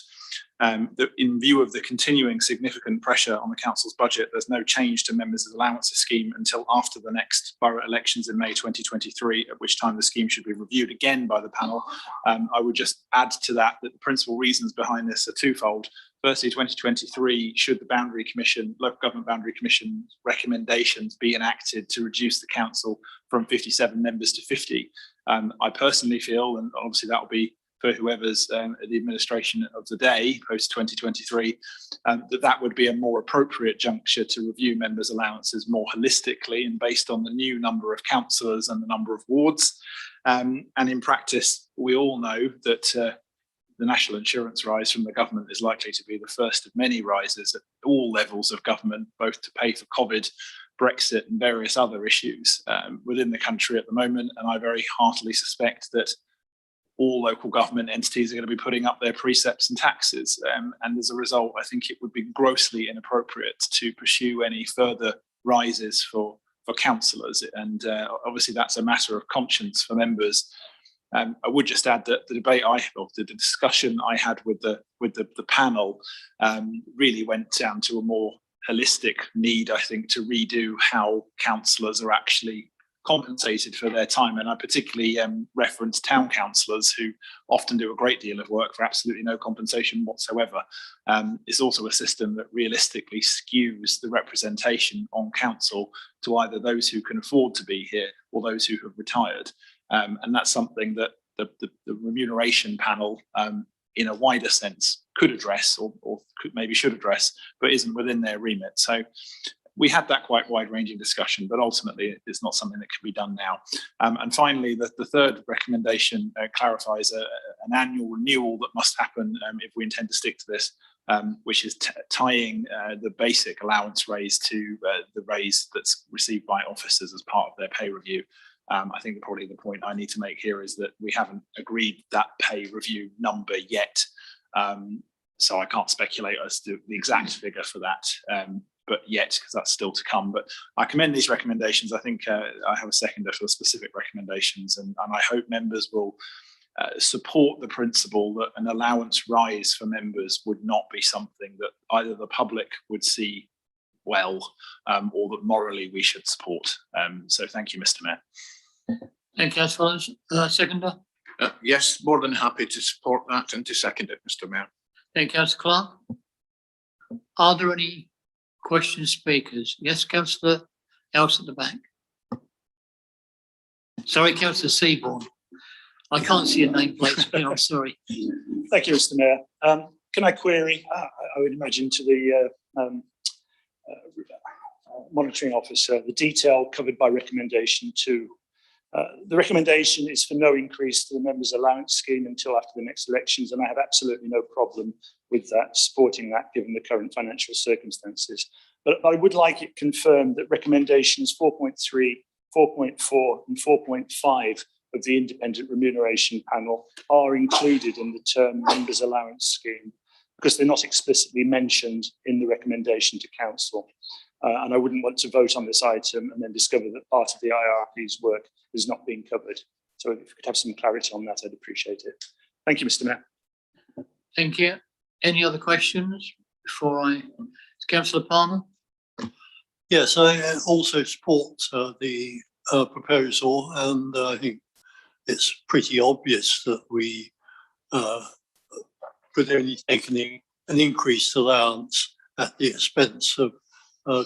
that in view of the continuing significant pressure on the council's budget, there's no change to members' allowances scheme until after the next borough elections in May 2023, at which time the scheme should be reviewed again by the panel. I would just add to that the principal reasons behind this are twofold. Firstly, 2023, should the Boundary Commission, Local Government Boundary Commission recommendations be enacted to reduce the council from 57 members to 50. I personally feel, and obviously that will be for whoever's the administration of the day post 2023, that would be a more appropriate juncture to review members' allowances more holistically and based on the new number of councillors and the number of wards. And in practice, we all know that the national insurance rise from the government is likely to be the first of many rises at all levels of government, both to pay for COVID, Brexit and various other issues within the country at the moment. And I very heartily suspect that all local government entities are going to be putting up their precepts and taxes. And as a result, I think it would be grossly inappropriate to pursue any further rises for councillors. And obviously that's a matter of conscience for members. I would just add that the debate the discussion I had with the panel really went down to a more holistic need, I think, to redo how councillors are actually compensated for their time. And I particularly reference town councillors who often do a great deal of work for absolutely no compensation whatsoever. It's also a system that realistically skews the representation on council to either those who can afford to be here or those who have retired. And that's something that the remuneration panel in a wider sense could address or maybe should address, but isn't within their remit. So we had that quite wide-ranging discussion, but ultimately it's not something that can be done now. And finally, the third recommendation clarifies an annual renewal that must happen if we intend to stick to this, which is tying the basic allowance raise to the raise that's received by officers as part of their pay review. I think probably the point I need to make here is that we haven't agreed that pay review number yet. So I can't speculate as to the exact figure for that, but yet, because that's still to come. But I commend these recommendations. I think I have a seconder for the specific recommendations, and I hope members will support the principle that an allowance rise for members would not be something that either the public would see well or that morally we should support. So thank you, Mr. Mayor. Thank you, Councillor. Seconder. Yes, more than happy to support that and to second it, Mr. Mayor. Thank you, Councillor Clark. Are there any question speakers? Yes, Councillor else at the back. Sorry, Councillor Seaborn. I can't see your nameplate, but I'm sorry. Thank you, Mr. Mayor. Can I query, I would imagine, to the monitoring officer, the detail covered by recommendation 2. The recommendation is for no increase to the members' allowance scheme until after the next elections, and I have absolutely no problem with that, supporting that given the current financial circumstances. But I would like it confirmed that recommendations 4.3, 4.4 and 4.5 of the independent remuneration panel are included in the term members' allowance scheme, because they're not explicitly mentioned in the recommendation to council. And I wouldn't want to vote on this item and then discover that part of the IRP's work is not being covered. So if you could have some clarity on that, I'd appreciate it. Thank you, Mr. Mayor. Thank you. Any other questions before Councillor Palmer? Yes, I also support the proposal, and I think it's pretty obvious that we could only take an increased allowance at the expense of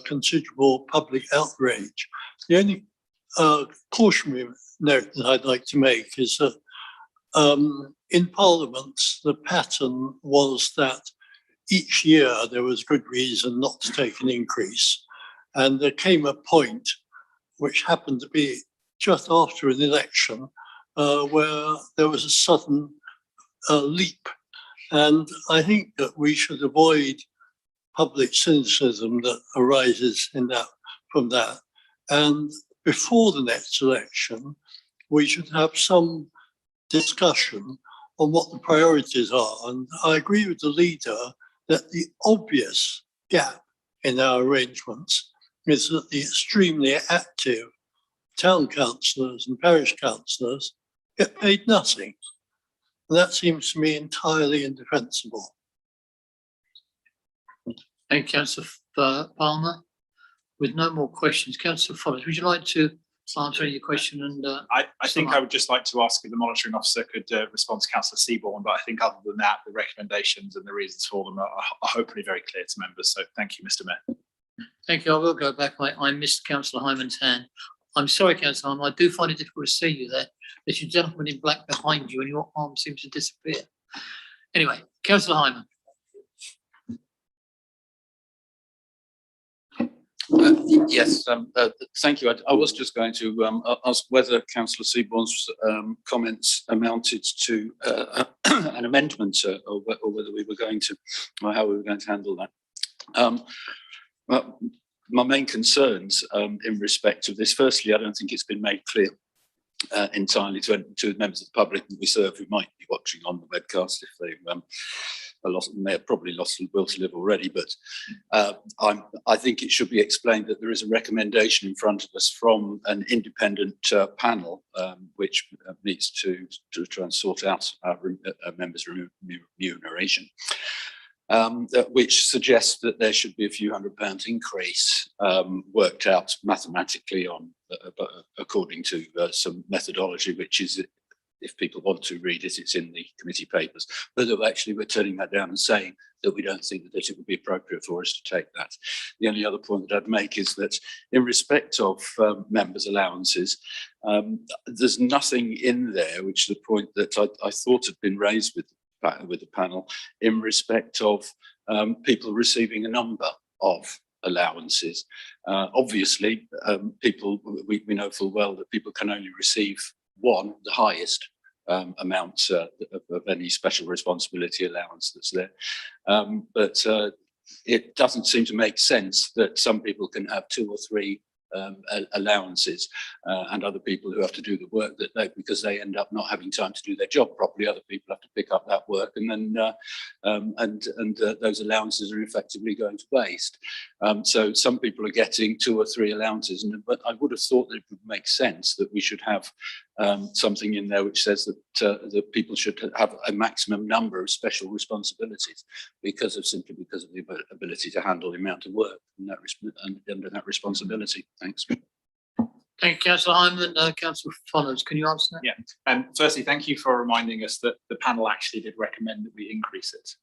considerable public outrage. The only cautionary note that I'd like to make is that in Parliament, the pattern was that each year there was good reason not to take an increase. And there came a point, which happened to be just after an election, where there was a sudden leap. And I think that we should avoid public cynicism that arises from that. And before the next election, we should have some discussion on what the priorities are. And I agree with the leader that the obvious gap in our arrangements is that the extremely active town councillors and parish councillors get paid nothing. And that seems to me entirely indefensible. Thank you, Councillor Palmer. With no more questions, Councillor Follett, would you like to answer any question? And I think I would just like to ask if the monitoring officer could respond to Councillor Seaborn, but I think other than that, the recommendations and the reasons for them are hopefully very clear to members. So thank you, Mr. Mayor. Thank you. I will go back. I missed Councillor Hyman's hand. I'm sorry, Councillor Hyman. I do find it difficult to see you there. There's your gentleman in black behind you and your arm seems to disappear. Anyway, Councillor Hyman. Yes, thank you. I was just going to ask whether Councillor Seaborne's comments amounted to an amendment or whether we were going to, or how we were going to handle that. Well, my main concerns in respect of this, firstly, I don't think it's been made clear entirely to members of the public that we serve who might be watching on the webcast if they may have probably lost the will to live already, but I think it should be explained that there is a recommendation in front of us from an independent panel which needs to try and sort out our members' remuneration. Which suggests that there should be a few £100 increase worked out mathematically on according to some methodology, which is, if people want to read it, it's in the committee papers. But actually we're turning that down and saying that we don't think that it would be appropriate for us to take that. The only other point that I'd make is that in respect of members' allowances, there's nothing in there, which is the point that I thought had been raised with the panel in respect of people receiving a number of allowances. Obviously, we know full well that people can only receive one, the highest amount of any special responsibility allowance that's there. But it doesn't seem to make sense that some people can have 2 or 3 allowances and other people who have to do the work that because they end up not having time to do their job properly, other people have to pick up that work, and then those allowances are effectively going to waste. So some people are getting 2 or 3 allowances, but I would have thought that it would make sense that we should have something in there which says that people should have a maximum number of special responsibilities simply because of the ability to handle the amount of work and under that responsibility. Thanks. Thank you, Councillor Hyman. Councillor Fonners, can you answer that? Yeah. Firstly, thank you for reminding us that the panel actually did recommend that we increase it.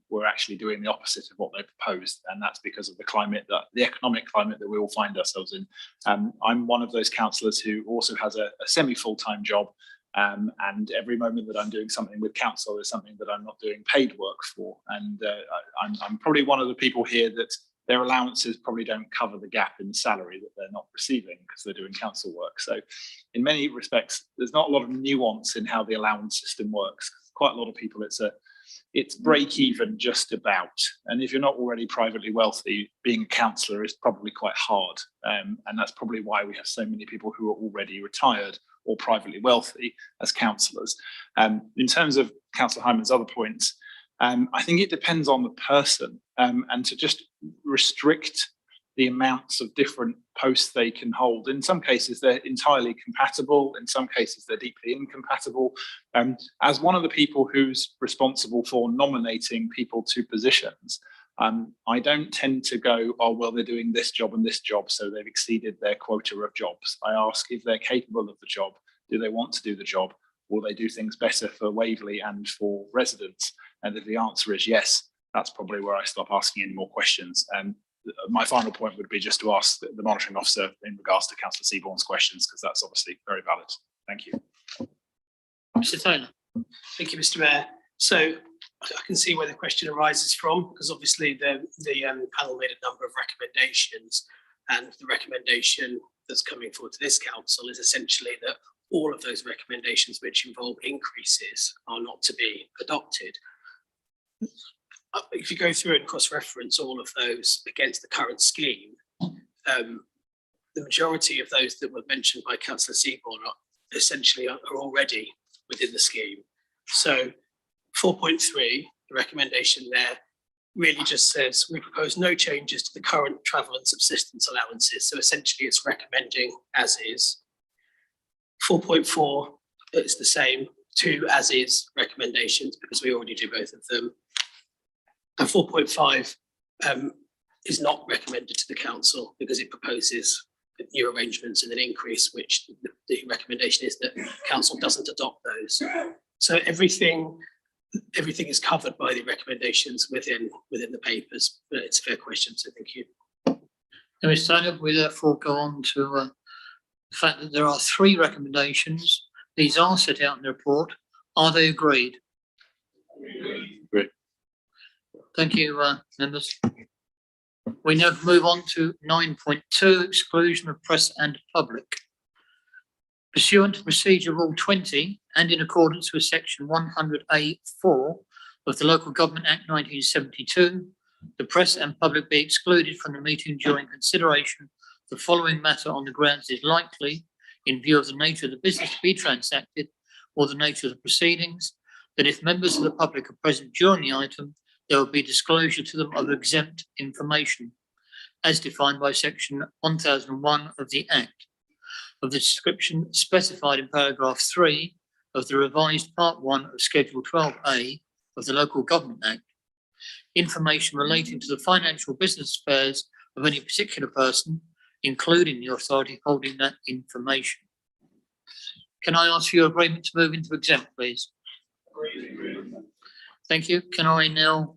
We're actually doing the opposite of what they proposed, and that's because of the economic climate that we all find ourselves in. I'm one of those councillors who also has a semi-full-time job, and every moment that I'm doing something with council is something that I'm not doing paid work for. And I'm probably one of the people here that their allowances probably don't cover the gap in salary that they're not receiving because they're doing council work. So in many respects, there's not a lot of nuance in how the allowance system works. Quite a lot of people, it's break even just about. And if you're not already privately wealthy, being a councillor is probably quite hard. And that's probably why we have so many people who are already retired or privately wealthy as councillors. In terms of Councillor Hyman's other points, I think it depends on the person, and to just restrict the amounts of different posts they can hold. In some cases, they're entirely compatible. In some cases, they're deeply incompatible. As one of the people who's responsible for nominating people to positions, I don't tend to go, oh, well, they're doing this job and this job, so they've exceeded their quota of jobs. I ask if they're capable of the job. Do they want to do the job? Will they do things better for Waverly and for residents? And if the answer is yes, that's probably where I stop asking any more questions. And my final point would be just to ask the monitoring officer in regards to Councillor Seaborne's questions, because that's obviously very valid. Thank you. Mr. Taylor. Thank you, Mr. Mayor. So I can see where the question arises from, because obviously the panel made a number of recommendations, and the recommendation that's coming forward to this council is essentially that all of those recommendations which involve increases are not to be adopted. If you go through and cross-reference all of those against the current scheme, the majority of those that were mentioned by Councillor Seaborne are already within the scheme. So 4.3, the recommendation there really just says we propose no changes to the current travel and subsistence allowances. So essentially it's recommending as is. 4.4 is the same, 2 as is recommendations, because we already do both of them. And 4.5 is not recommended to the council because it proposes new arrangements and an increase, which the recommendation is that council doesn't adopt those. So everything is covered by the recommendations within the papers, but it's a fair question, so thank you. And Mr. Taylor, we therefore go on to the fact that there are 3 recommendations. These are set out in the report. Are they agreed? Agreed. Thank you, members. We now move on to 9.2, exclusion of press and public. Pursuant to Procedure Rule 20 and in accordance with Section 100A(4) of the Local Government Act 1972, the press and public be excluded from the meeting during consideration of the following matter on the grounds it is likely, in view of the nature of the business to be transacted or the nature of the proceedings, that if members of the public are present during the item, there will be disclosure to them of exempt information, as defined by Section 1001 of the Act, of the description specified in paragraph 3 of the revised Part 1 of Schedule 12A of the Local Government Act, information relating to the financial business affairs of any particular person, including the authority holding that information. Can I ask for your agreement to move into exempt, please? Thank you. Can I now